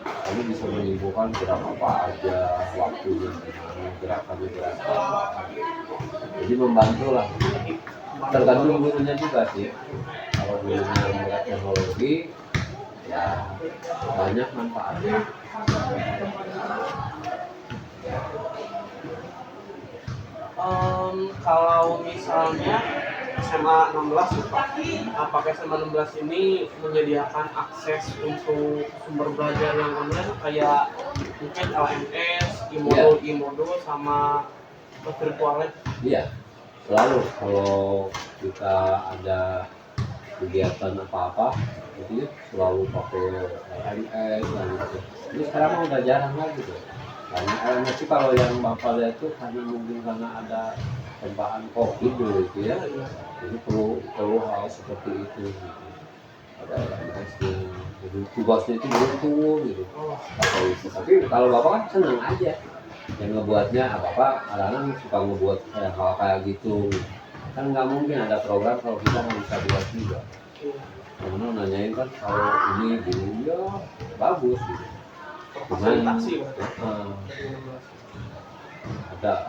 kami bisa menyimpulkan gerak apa aja, waktunya gimana, gerakannya apa. Jadi membantu lah. Tergantung gurunya juga sih. Kalau gurunya melihat teknologi, ya banyak manfaatnya. Kalau misalnya SMA 16 ya Pak, apakah SMA 16 ini menyediakan akses untuk sumber belajar yang online kayak mungkin LMS, e-modul sama virtual lab? Iya, selalu kalau kita ada kegiatan apa-apa, itu selalu pakai LMS dan gitu. Ini sekarang mah udah jarang lagi tuh. Karena LMS itu kalau yang Bapak lihat tuh hanya mungkin karena ada tempaan COVID dulu itu ya. Jadi perlu hal seperti itu gitu. Ada LMS-nya, jadi tugasnya itu betul gitu. Atau itu. Tapi kalau Bapak kan senang aja. Yang ngebuatnya apa-apa, kadang-kadang suka ngebuat hal kayak gitu. Kan nggak mungkin ada program kalau kita nggak bisa buat juga. Temen nanyain kan kalau ini gini ya bagus gitu. Cuman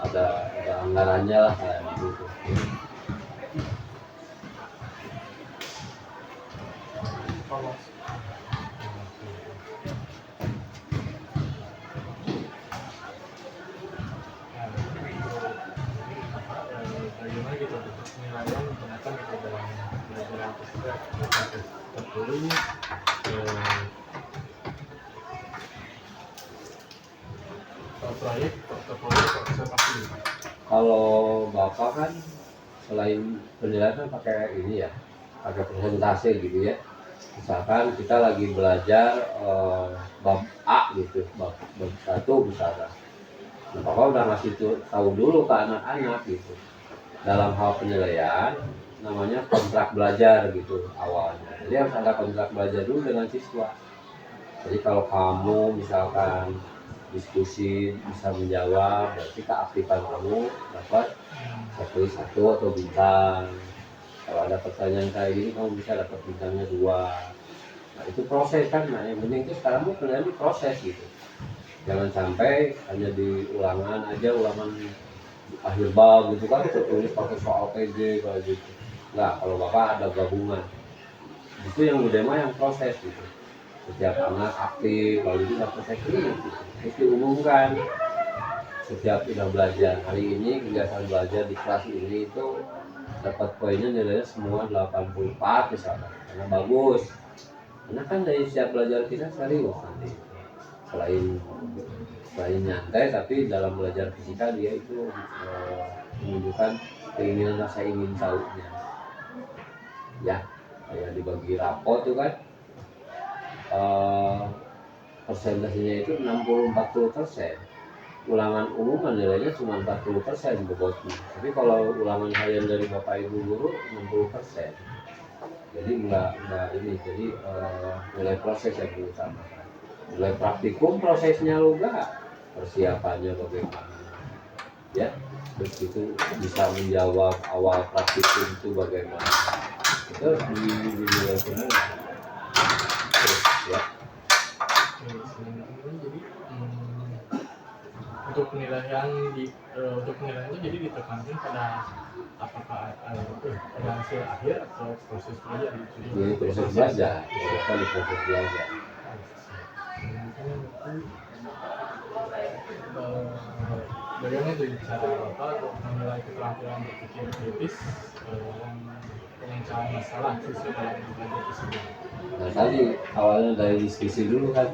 ada anggarannya lah kayak gitu. Bagaimana gitu untuk penilaian ternyata gitu dalam pelajaran fisika tertulis proyek portofolio observasi. Kalau Bapak kan selain penilaian kan pakai ini ya, pakai presentasi gitu ya. Misalkan kita lagi belajar bab A gitu, bab 1 misalkan. Nah, Bapak udah ngasih tahu dulu ke anak-anak gitu. Dalam hal penilaian namanya kontrak belajar gitu awalnya. Jadi harus ada kontrak belajar dulu dengan siswa. Jadi kalau kamu misalkan diskusi bisa menjawab, berarti keaktifan kamu dapat checklist 1 atau bintang. Kalau ada pertanyaan kayak gini kamu bisa dapat bintangnya 2. Nah itu proses kan, nah yang penting itu sekarang tuh penilaian proses gitu. Jangan sampai hanya di ulangan aja, ulangan akhir bab gitu kan tertulis pakai soal PJ kayak gitu. Enggak, kalau Bapak ada gabungan. Itu yang udah mah yang proses gitu. Setiap anak aktif, lalu itu dapat checklist gitu. Terus diumumkan setiap udah belajar hari ini kegiatan belajar di kelas ini itu dapat poinnya nilainya semua 84 misalnya, karena bagus. Karena kan dari setiap belajar kita serius nanti. Selain nyantai, tapi dalam belajar fisika dia itu menunjukkan keinginan rasa ingin tahunya. Ya, kayak dibagi rapot tuh kan. Persentasenya itu 60-40%. Ulangan umum nilainya cuma 40% bobotnya. Tapi kalau ulangan harian dari Bapak Ibu guru 60%. Jadi enggak ini, jadi nilai proses yang diutamakan. Nilai praktikum prosesnya juga, persiapannya bagaimana. Ya, terus itu bisa menjawab awal praktikum itu bagaimana. Itu harus dinilai semua. Ya. Jadi untuk penilaian ada yang untuk penilaian itu jadi ditekankan pada apakah ada hasil akhir atau proses belajar gitu. Jadi proses belajar, bukan di proses belajar. Bagaimana itu cara Bapak untuk menilai keterampilan berpikir kritis dan pemecahan masalah siswa dalam belajar tersebut? Nah tadi awalnya dari diskusi dulu kan,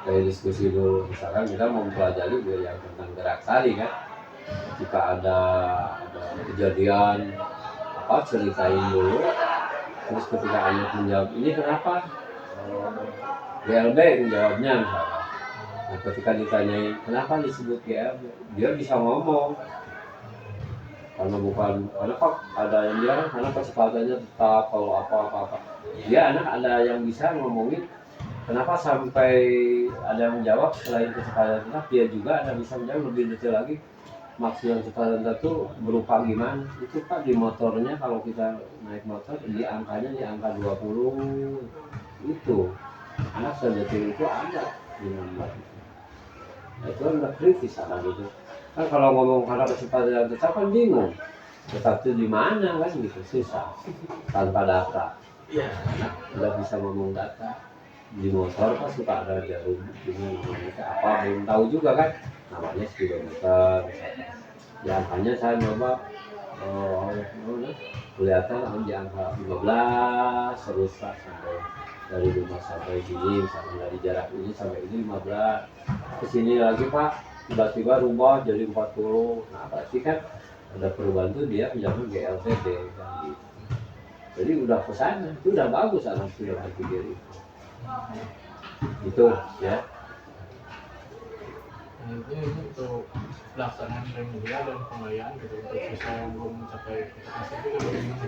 dari diskusi dulu. Misalkan kita mau mempelajari yang tentang gerak tari kan, ketika ada kejadian apa ceritain dulu, terus ketika anak menjawab ini kenapa, GLB menjawabnya misalnya. Nah ketika ditanyain kenapa disebut GLB, dia bisa ngomong. Karena kok ada yang bilang karena kecepatannya tetap kalau apa. Dia anak ada yang bisa ngomongin kenapa sampai ada yang menjawab selain kecepatan tetap, dia juga ada bisa menjawab lebih detail lagi maksud yang kecepatan tetap itu berupa gimana. Itu Pak di motornya kalau kita naik motor di angkanya di angka 20 itu anak sedetil itu ada di nomor itu. Nah, itu udah kritis sama gitu. Kan kalau ngomong karena kecepatan tetap kan bingung. Tetap itu di mana kan gitu susah tanpa data. Iya. Nah, udah bisa ngomong data di motor kan suka ada jarum ini apa belum tahu juga kan namanya speedometer misalkan. Di angkanya saya coba kelihatan di angka 15 terus sampai dari rumah sampai sini misalkan dari jarak ini sampai ini 15 kesini lagi Pak tiba-tiba rubah jadi 40. Nah berarti kan ada perubahan tuh dia menjamin GLTD kan gitu. Jadi udah kesana itu udah bagus anak sudah berpikir itu ya. Nah, ini untuk pelaksanaan remedial dan pengalihan gitu untuk siswa yang belum mencapai kompetensi itu bagaimana?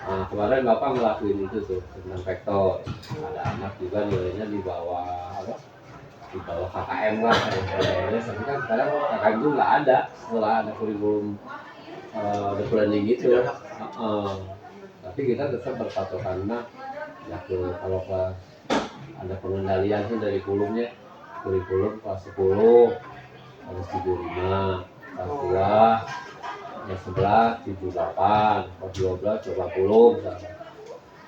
Nah, kemarin Bapak ngelakuin itu tuh tentang vektor. Ada anak juga nilainya di bawah apa? Di bawah KKM lah. Tapi kan sekarang KKM itu nggak ada setelah ada kurikulum the planning itu. Tapi kita tetap berpatokan ya kalau kelas ada pengendalian tuh dari kurikulum kelas 10 harus 75, kelas 2 kelas 11 78, kelas 12 80 misalnya.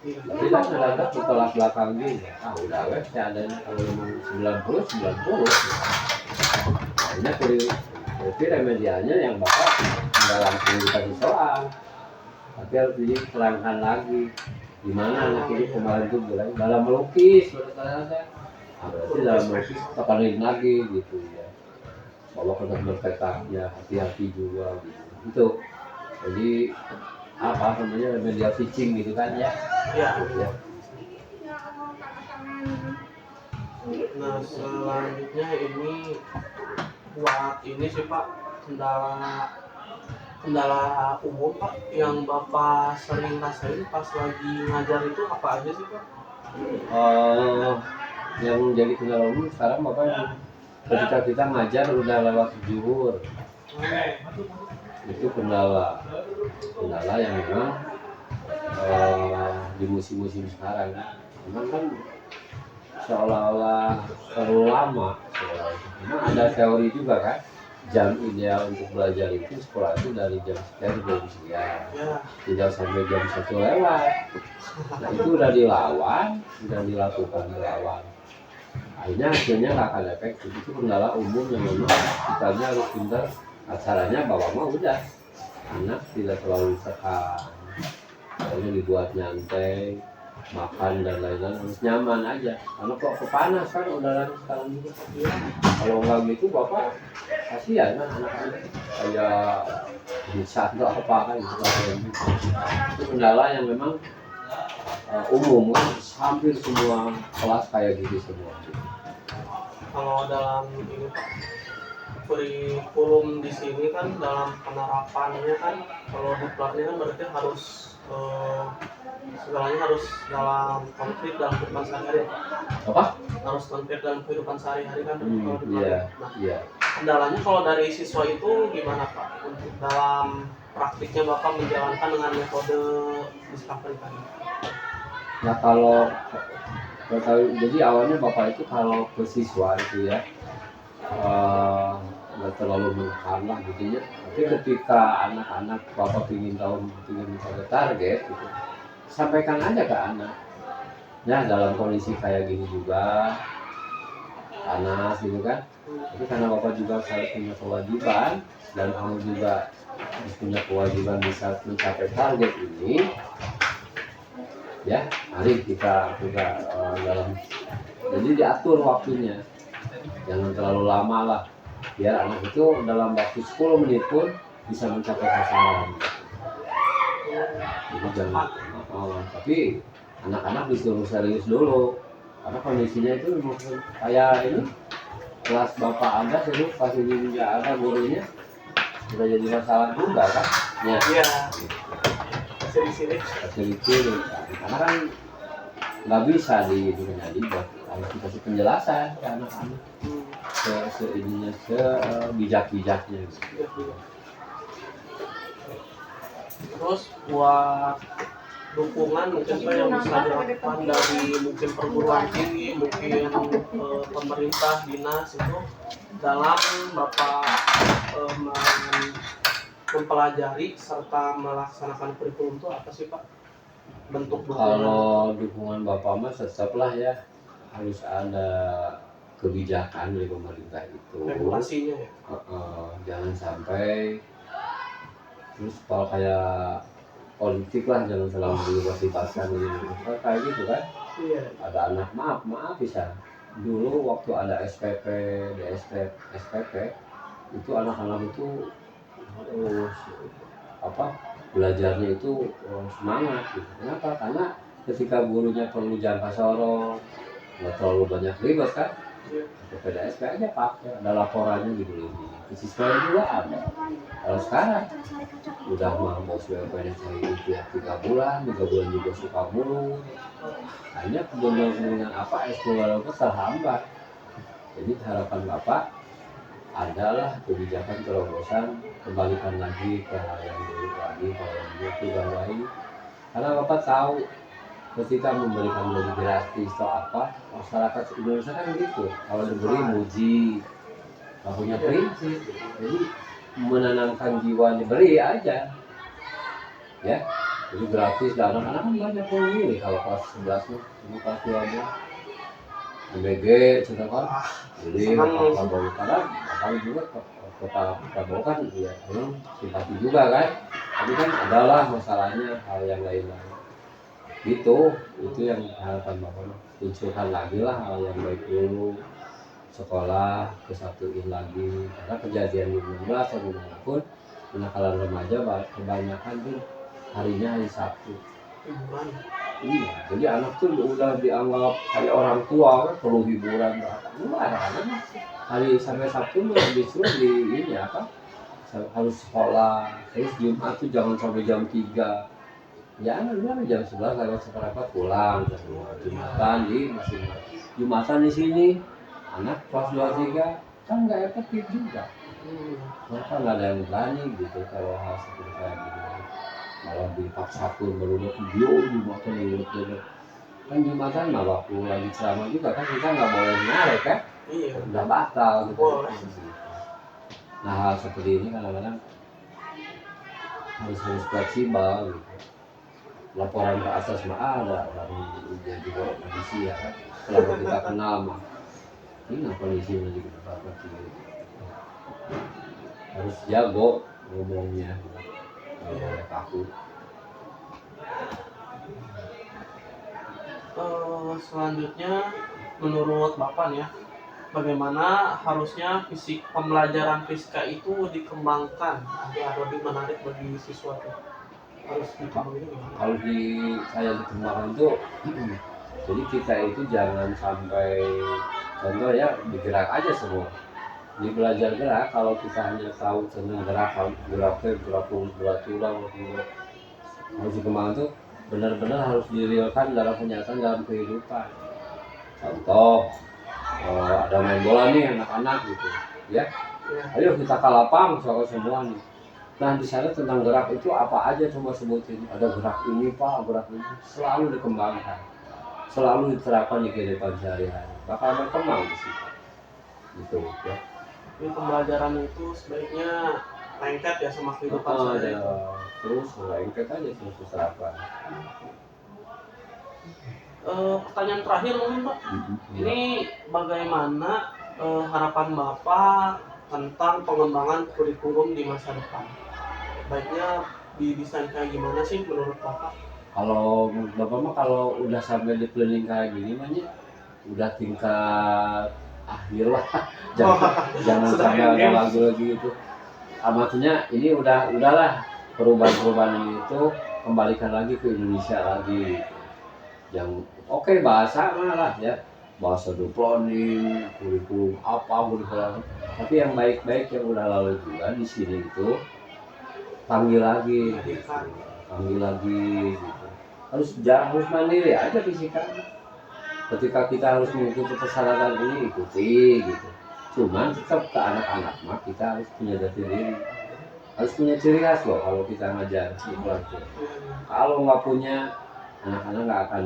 Tapi kan ada setelah belakang gini, udah wes saya ada kalau memang 90. Hanya tapi remedialnya yang Bapak nggak langsung dikasih soal, tapi harus diterangkan lagi gimana anak ini kemarin tuh bilang dalam melukis berarti dalam melukis tekanin lagi gitu ya, bahwa kita bertekadnya hati-hati juga gitu. Itu jadi apa namanya remedial teaching gitu kan ya. Iya. Ya. Nah selanjutnya ini buat ini sih Pak kendala umum Pak yang Bapak sering rasain pas lagi ngajar itu apa aja sih Pak? Yang jadi kendala umum sekarang Bapak ketika kita ngajar udah lewat zuhur itu kendala yang memang di musim-musim sekarang memang kan seolah-olah terlalu lama memang ada teori juga kan jam ideal untuk belajar itu sekolah itu dari jam sekian ke jam sekian tidak sampai jam 1 lewat. Nah itu udah dilakukan akhirnya hasilnya nggak akan efektif. Itu kendala umum yang memang kita harus pintar caranya bawa mah udah anak tidak terlalu ditekan, pokoknya dibuat nyantai makan dan lain-lain harus nyaman aja karena kok kepanas kan udara sekarang juga kalau nggak gitu Bapak kasihan kan anak-anak kayak bisa atau apa kan gitu. Itu kendala yang memang umum kan hampir semua kelas kayak gitu semua. Kalau dalam ini Pak kurikulum di sini kan dalam penerapannya kan kalau di platnya kan berarti harus segalanya harus dalam konkret dalam kehidupan sehari-hari. Apa? Harus konkret dalam kehidupan sehari-hari kan kalau di Iya. Nah, Iya. kendalanya kalau dari siswa itu gimana Pak untuk dalam praktiknya Bapak menjalankan dengan metode discovery tadi? Nah kalau jadi awalnya Bapak itu kalau ke siswa itu ya nggak terlalu menekan lah gitu ya. Tapi ketika anak-anak bapak ingin mencapai target gitu, sampaikan aja ke anak. Ya dalam kondisi kayak gini juga panas gitu kan. Tapi karena bapak juga harus punya kewajiban dan kamu juga harus punya kewajiban bisa mencapai target ini. Ya, mari kita juga dalam jadi diatur waktunya. Jangan terlalu lama lah. Biar anak itu dalam waktu 10 menit pun bisa mencapai sasaran. Jadi jangan tapi anak-anak disuruh serius dulu. Karena kondisinya itu kayak ini kelas bapak ada seru pas ini tidak ada gurunya sudah jadi masalah juga kan ya Iya. Sini-sini. kecil-kecil karena kan nggak bisa dengan buat harus dikasih penjelasan ke anak-anak ininya bijak-bijaknya gitu. Iya, iya. Terus buat dukungan mungkin Pak yang bisa dilakukan dari mungkin perguruan tinggi, mungkin pemerintah, dinas itu dalam Bapak mempelajari serta melaksanakan kurikulum itu apa sih Pak? Bentuk dukungan? Kalau dukungan bapak mah tetaplah ya harus ada kebijakan dari pemerintah itu. Regulasinya ya? Jangan sampai terus kalau kayak politik lah jangan selalu diwasipaskan gitu. Kayak gitu kan? Iya. Ada anak maaf bisa. Dulu waktu ada SPP, SPP itu anak-anak itu belajarnya itu semangat gitu. Kenapa? Karena ketika gurunya perlu jangka sorong, nggak terlalu banyak ribet kan? PDSP aja pakai, ada laporannya gitu ini. Isi sekolah juga ada. Kalau sekarang udah mau bos PDSP itu ya 3 bulan juga suka mulu. Hanya dengan apa sekolah itu terhambat. Jadi harapan bapak adalah kebijakan terobosan kembalikan lagi ke hal yang dulu lagi kalau itu bawahi. Karena bapak tahu ketika memberikan beli gratis atau apa masyarakat Indonesia kan gitu kalau diberi muji nggak punya prinsip jadi menanamkan jiwa diberi aja ya jadi gratis dan anak-anak kan banyak yang milih kalau kelas 11 nih ini kelas 12 MBG sudah kan jadi apa baru karena kami juga kota Prabowo kan ya memang simpati juga kan tapi kan adalah masalahnya hal yang lain-lain itu yang harapan bapak munculkan lagi lah hal yang baik dulu sekolah kesatuin lagi karena kejadian di 16 atau dimanapun kenakalan remaja kebanyakan tuh harinya hari Sabtu iya jadi anak tuh udah dianggap kayak orang tua kan perlu hiburan enggak ada anak hari sampai Sabtu justru di ini apa harus sekolah terus Jumat tuh jangan sampai jam 3 jangan jam 11 lewat seperempat pulang Jumatan di masing-masing Jumatan di sini anak kelas 2-3 kan nggak efektif juga kenapa nggak ada yang berani gitu kalau hal seperti kayak gini malah dipaksakan baru Jumatan dulu kan Jumatan mah waktu lagi ceramah juga kan kita nggak boleh narik kan iya. Udah batal gitu. Nah hal seperti ini kadang-kadang harus fleksibel gitu laporan ke atas mah ada dari juga kondisi ya kan kalau kita kenal mah ini kondisinya juga seperti itu harus jago ngomongnya nggak boleh kaku. Selanjutnya menurut Bapak ya bagaimana harusnya pembelajaran fisika itu dikembangkan agar lebih menarik bagi siswa tuh? Harus dikembangkan gimana? Kalau saya dikembangkan itu jadi kita itu jangan sampai contoh ya digerak aja semua di belajar gerak kalau kita hanya tahu tentang gerak tulang harus dikembangkan tuh benar-benar harus direalkan dalam kenyataan dalam kehidupan contoh ada main bola nih anak-anak gitu ya ayo kita ke lapang soal semua nih. Nah di sana tentang gerak itu apa aja coba sebutin ada gerak ini pak gerak ini selalu dikembangkan selalu diterapkan di kehidupan sehari-hari bakal berkembang di situ gitu ya Jadi pembelajaran itu sebaiknya lengket ya sama kehidupan Oh, saya. ya. Terus lengket aja terus apa? Pertanyaan terakhir mungkin Pak, Iya. ini bagaimana harapan Bapak tentang pengembangan kurikulum di masa depan? Baiknya didesain kayak gimana sih menurut Bapak? Kalau menurut Bapak mah kalau udah sampai di planning kayak gini mah ya, udah tingkat akhir lah. Jangan Sudah sampai ada endgame. lagi gitu. Maksudnya ini udahlah perubahan-perubahan ini itu kembalikan lagi ke Indonesia lagi gitu. Yang oke bahasa malah ya, bahasa diploning, kurikulum apa, kurikulum apa. Tapi yang baik-baik yang udah lalu juga di sini itu panggil lagi gitu. Panggil lagi gitu. Harus mandiri aja bisikan. Ketika kita harus mengikuti persyaratan ini ikuti gitu. Cuman tetap ke anak-anak mah kita harus punya jati diri, harus punya ciri khas loh kalau kita ngajar di kelas. Kalau nggak punya, anak-anak nggak akan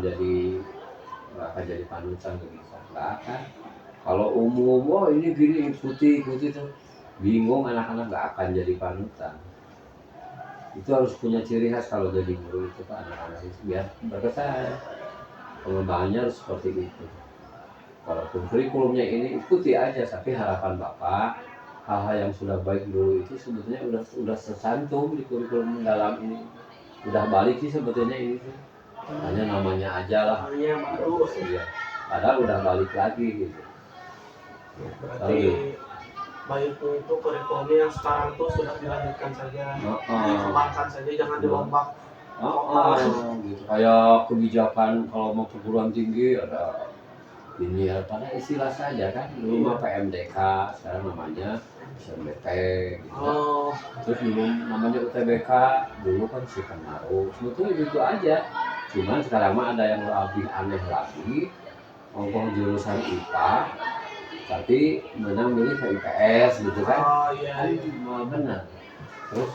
jadi panutan ke kita, nggak akan. Kalau umum, oh ini gini ikuti tuh, bingung anak-anak nggak akan jadi panutan. Itu harus punya ciri khas kalau jadi guru itu Pak, anak-anak itu biar berkesan. Pengembangannya harus seperti itu. Walaupun kurikulumnya ini ikuti aja, tapi harapan Bapak hal-hal yang sudah baik dulu itu sebetulnya udah tercantum di kurikulum dalam ini. Udah balik sih sebetulnya ini tuh. Hanya namanya aja lah. Hanya baru. Iya. Padahal udah balik lagi gitu. Berarti baiknya itu kurikulumnya yang sekarang tuh sudah dilanjutkan saja, dikembangkan saja, jangan dirombak. Gitu. Kayak kebijakan kalau mau perguruan tinggi ada ini ya, pada istilah saja kan. Dulu mah PMDK, sekarang namanya SNBT gitu. Terus dulu namanya UTBK, dulu kan Sikenaro. Sebetulnya gitu aja. Cuman sekarang mah ada yang lebih aneh lagi, ongkong jurusan IPA, tapi menang milih ke IPS gitu kan. Kan malah benar. Terus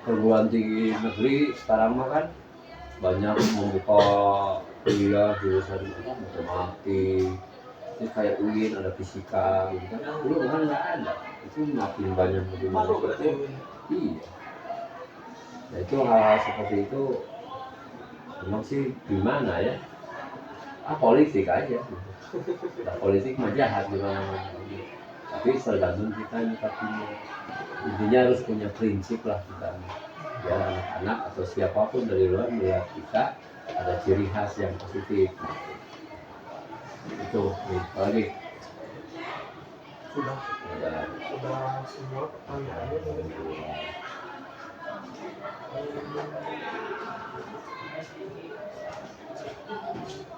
perguruan tinggi negeri sekarang mah kan banyak membuka kuliah jurusan matematik, terus kayak UIN ada fisika gitu kan. Dulu kan nggak ada, itu makin banyak itu. Iya. Nah itu hal-hal seperti itu memang sih gimana ya, politik aja gitu. Nah, politik mah jahat gimana gitu. Tapi tergantung kita nyikapinya. Intinya harus punya prinsip lah kita, biar anak-anak atau siapapun dari luar melihat kita ada ciri khas yang positif. Itu lagi Sudah semua pertanyaannya.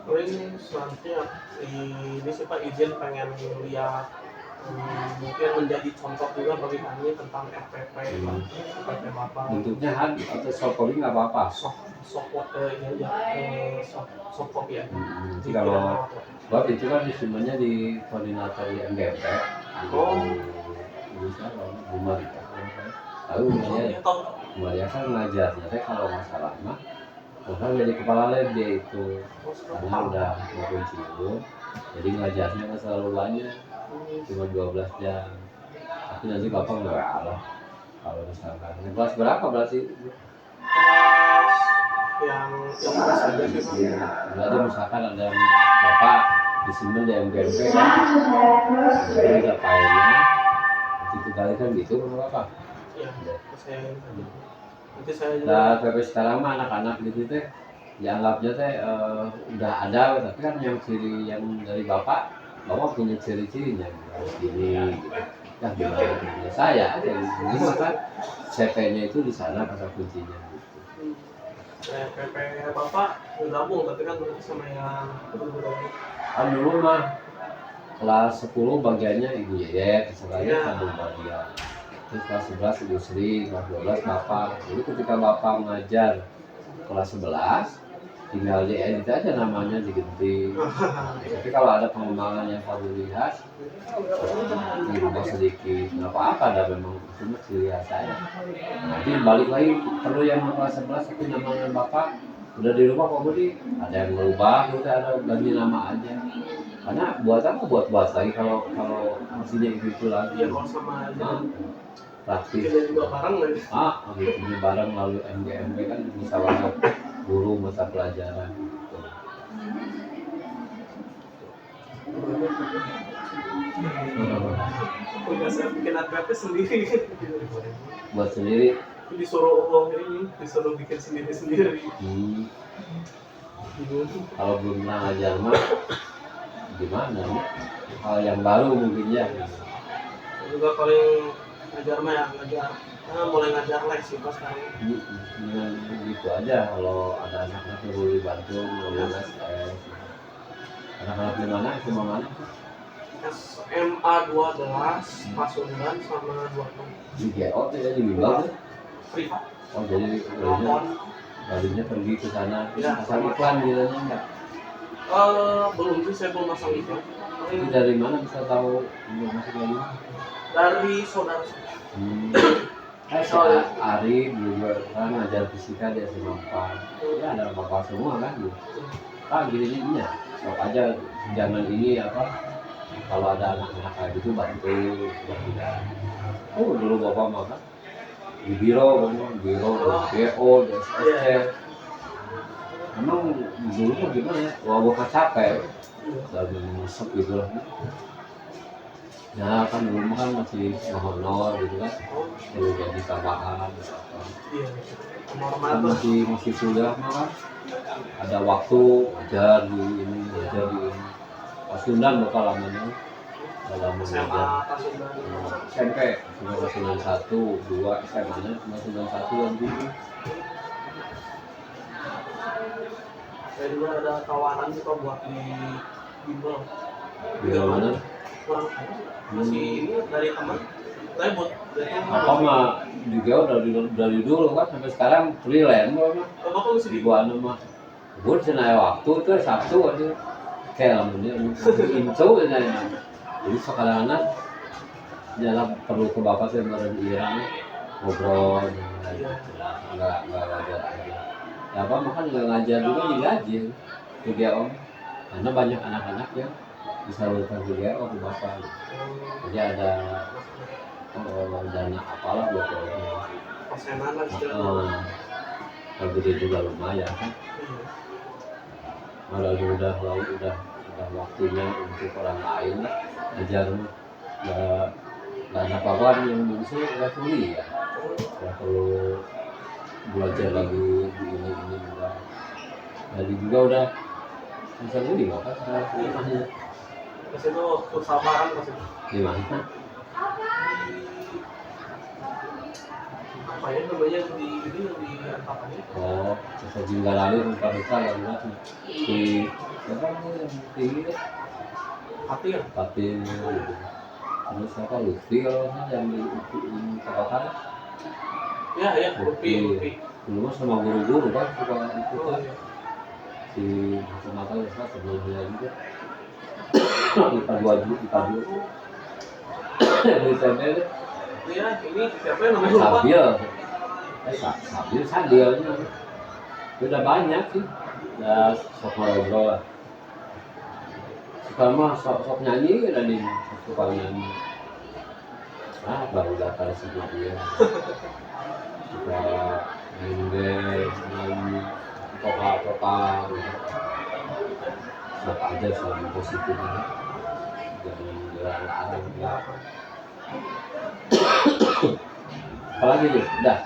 Paling selanjutnya ini sih Pak izin pengen lihat mungkin menjadi contoh juga bagi kami tentang FPP FPP Bapak. Bentuknya hard atau soft copy nggak apa-apa. Soft copy ya. Jadi kalau sebab itu kan disimpannya di koordinator di MGP. Bisa kalau rumah kita. Lalu dia kan ngajarnya teh kalau masalah mah, bahkan jadi kepala lab dia itu, karena udah mau pensiun, jadi ngajarnya nggak selalu banyak, cuma 12 jam. Tapi nanti bapak nggak kalah kalau misalkan. Kelas berapa berarti? Yang saja sih Pak. Berarti misalkan ada yang bapak disimpan di MGP kan, jadi ada filenya, nanti kali kan gitu bapak. Iya, saya nanti saya juga. Nah, PP sekarang mah anak-anak gitu teh dianggapnya teh udah ada, tapi kan yang ciri yang dari bapak punya ciri-cirinya gini gitu. Ya gimana saya aja ini maka CP-nya itu di sana kata kuncinya gitu. PP Bapak gabung tapi kan berarti sama yang Kan dulu mah kelas 10 bagiannya Ibu Yeyet, setelahnya sambung bagian. Terus kelas 11 Ibu Sri, kelas 12 Bapak. Jadi ketika Bapak mengajar kelas 11, tinggal diedit aja namanya diganti. Tapi kalau ada pengembangan yang perlu dilihat, dirubah sedikit. Nggak apa-apa, ada memang itu ciri khas saya. Nanti balik lagi perlu yang kelas 11 tapi namanya Bapak udah dirubah kok Budi, ada yang berubah, kita ada ganti nama aja. Karena buat apa buat lagi kalau masihnya itu lagi. Iya, kalau sama aja. Praktis. Bikinnya juga bareng lagi. Bikinnya bareng lalu MGMP kan misalnya guru mata pelajaran. Gitu. Udah saya bikin APP sendiri. Buat sendiri. Disuruh disuruh bikin sendiri. Kalau belum pernah ngajar mah gimana ya? Hal yang baru mungkin ya. Juga paling ngajar mah ya ngajar. Mulai ngajar les sih pas sekarang. Dengan gitu aja kalau ada anak-anak yang boleh bantu les. Anak-anak di mana? Cuma mana? SMA 12, Pasundan sama 26. Di GO ya di Bimbang. Privat. Oh jadi barunya pergi ke sana. Ya, pasang iklan gitu enggak? Belum sih, saya belum masang iklan. Itu dari mana bisa tahu informasi kayak gini? Dari saudara saya. Ari juga kan ngajar fisika di SMA 4. Ya ada bapak semua kan gitu. Gini sok aja jangan ini apa kalau ada anak-anak kayak gitu bantu. Dulu bapak mah kan di biro, BO, SSC. Emang dulu mah gimana ya? Bapak capek dan nyesek gitu lah. Ya kan dulu kan masih honor gitu kan, perlu jadi tambahan gitu. Kan masih kuliah mah kan ada waktu ajar di ini. Pasundan bakal lamanya dalam mengajar SMP cuma Pasundan 1, 2 SMA-nya cuma Pasundan 1 dan 7. Saya juga ada tawaran juga buat di bimbel. Bimbel mana? Kurang masih ini dari teman. Saya buat apa mah juga dari dulu kan sampai sekarang freelance mah. Bapak masih di gua mah. Gua cenah waktu tuh Sabtu aja. Kayak lamunnya itu aja. Jadi sekarang anak jalan perlu ke bapak saya baru di Iran ngobrol nggak ada. Ya apa makan nggak ngajar juga digaji kuliah om. Karena banyak anak-anak yang disalurkan kuliah om ke bapak. Jadi ada dana apalah buat orang. Persenan lah istilahnya. Kalau gede juga lumayan kan. Malah udah waktunya untuk orang lain lah ajar nggak apa-apa yang bisa nggak kuliah nggak perlu belajar lagi di ini enggak. Jadi juga udah bisa kuliah kan sekarang Pas itu kesabaran pas itu. Gimana? Apa ya namanya di antakannya? Bisa juga lalu tempat yang buat di siapa yang tinggi deh? Patir. Gitu. Terus apa Lutfi kalau yang di kebakaran? Ya, Lutfi. Dulu mah sama guru-guru kan suka itu kan. Si mata ya sebelumnya juga. Kita dua. Di sana deh. Iya, ini siapa yang namanya? Sabilnya udah banyak sih udah sok ngobrol lah suka mah sok nyanyi tadi suka nyanyi baru datang sih dia suka main nyanyi toka gitu sok aja selalu positif jangan larang ya. Apalagi nih udah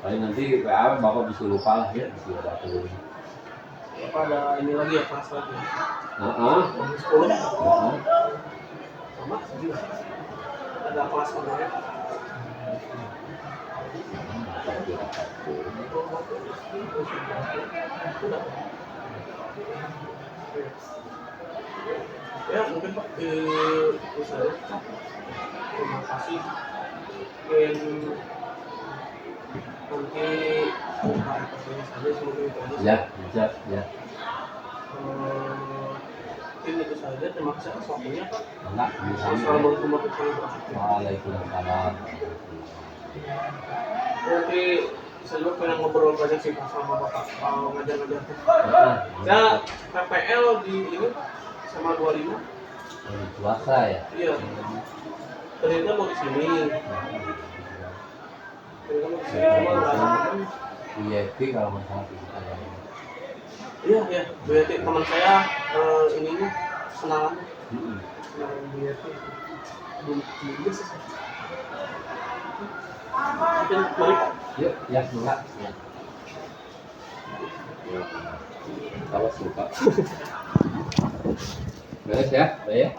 paling nanti WA bapak bisa lupa lah ya bisa datang Bapak ada ini lagi ya kelas lagi. Jam 10. Sama juga. Ada kelas kemarin. Ya mungkin Pak itu saja. Terima kasih. Mungkin nanti buka episode saja semoga itu aja. Ya. Mungkin itu saja. Terima kasih atas waktunya Pak. Assalamualaikum warahmatullahi wabarakatuh. Waalaikumsalam. Nanti Saya juga pengen ngobrol banyak sih Pak sama Bapak kalau ngajar-ngajar tuh. Nah, Saya PPL di ini sama 25. puasa ya. Iya. Ternyata mau di sini. Ternyata mau di sini cuma nggak ada. VIP kalau masalah ada. Iya iya. Berarti teman saya ininya kenalan. Kenalan BRT. Belum sih. Mungkin balik Pak. Yuk, ya enggak. Kalau suka. Beres ya, ya.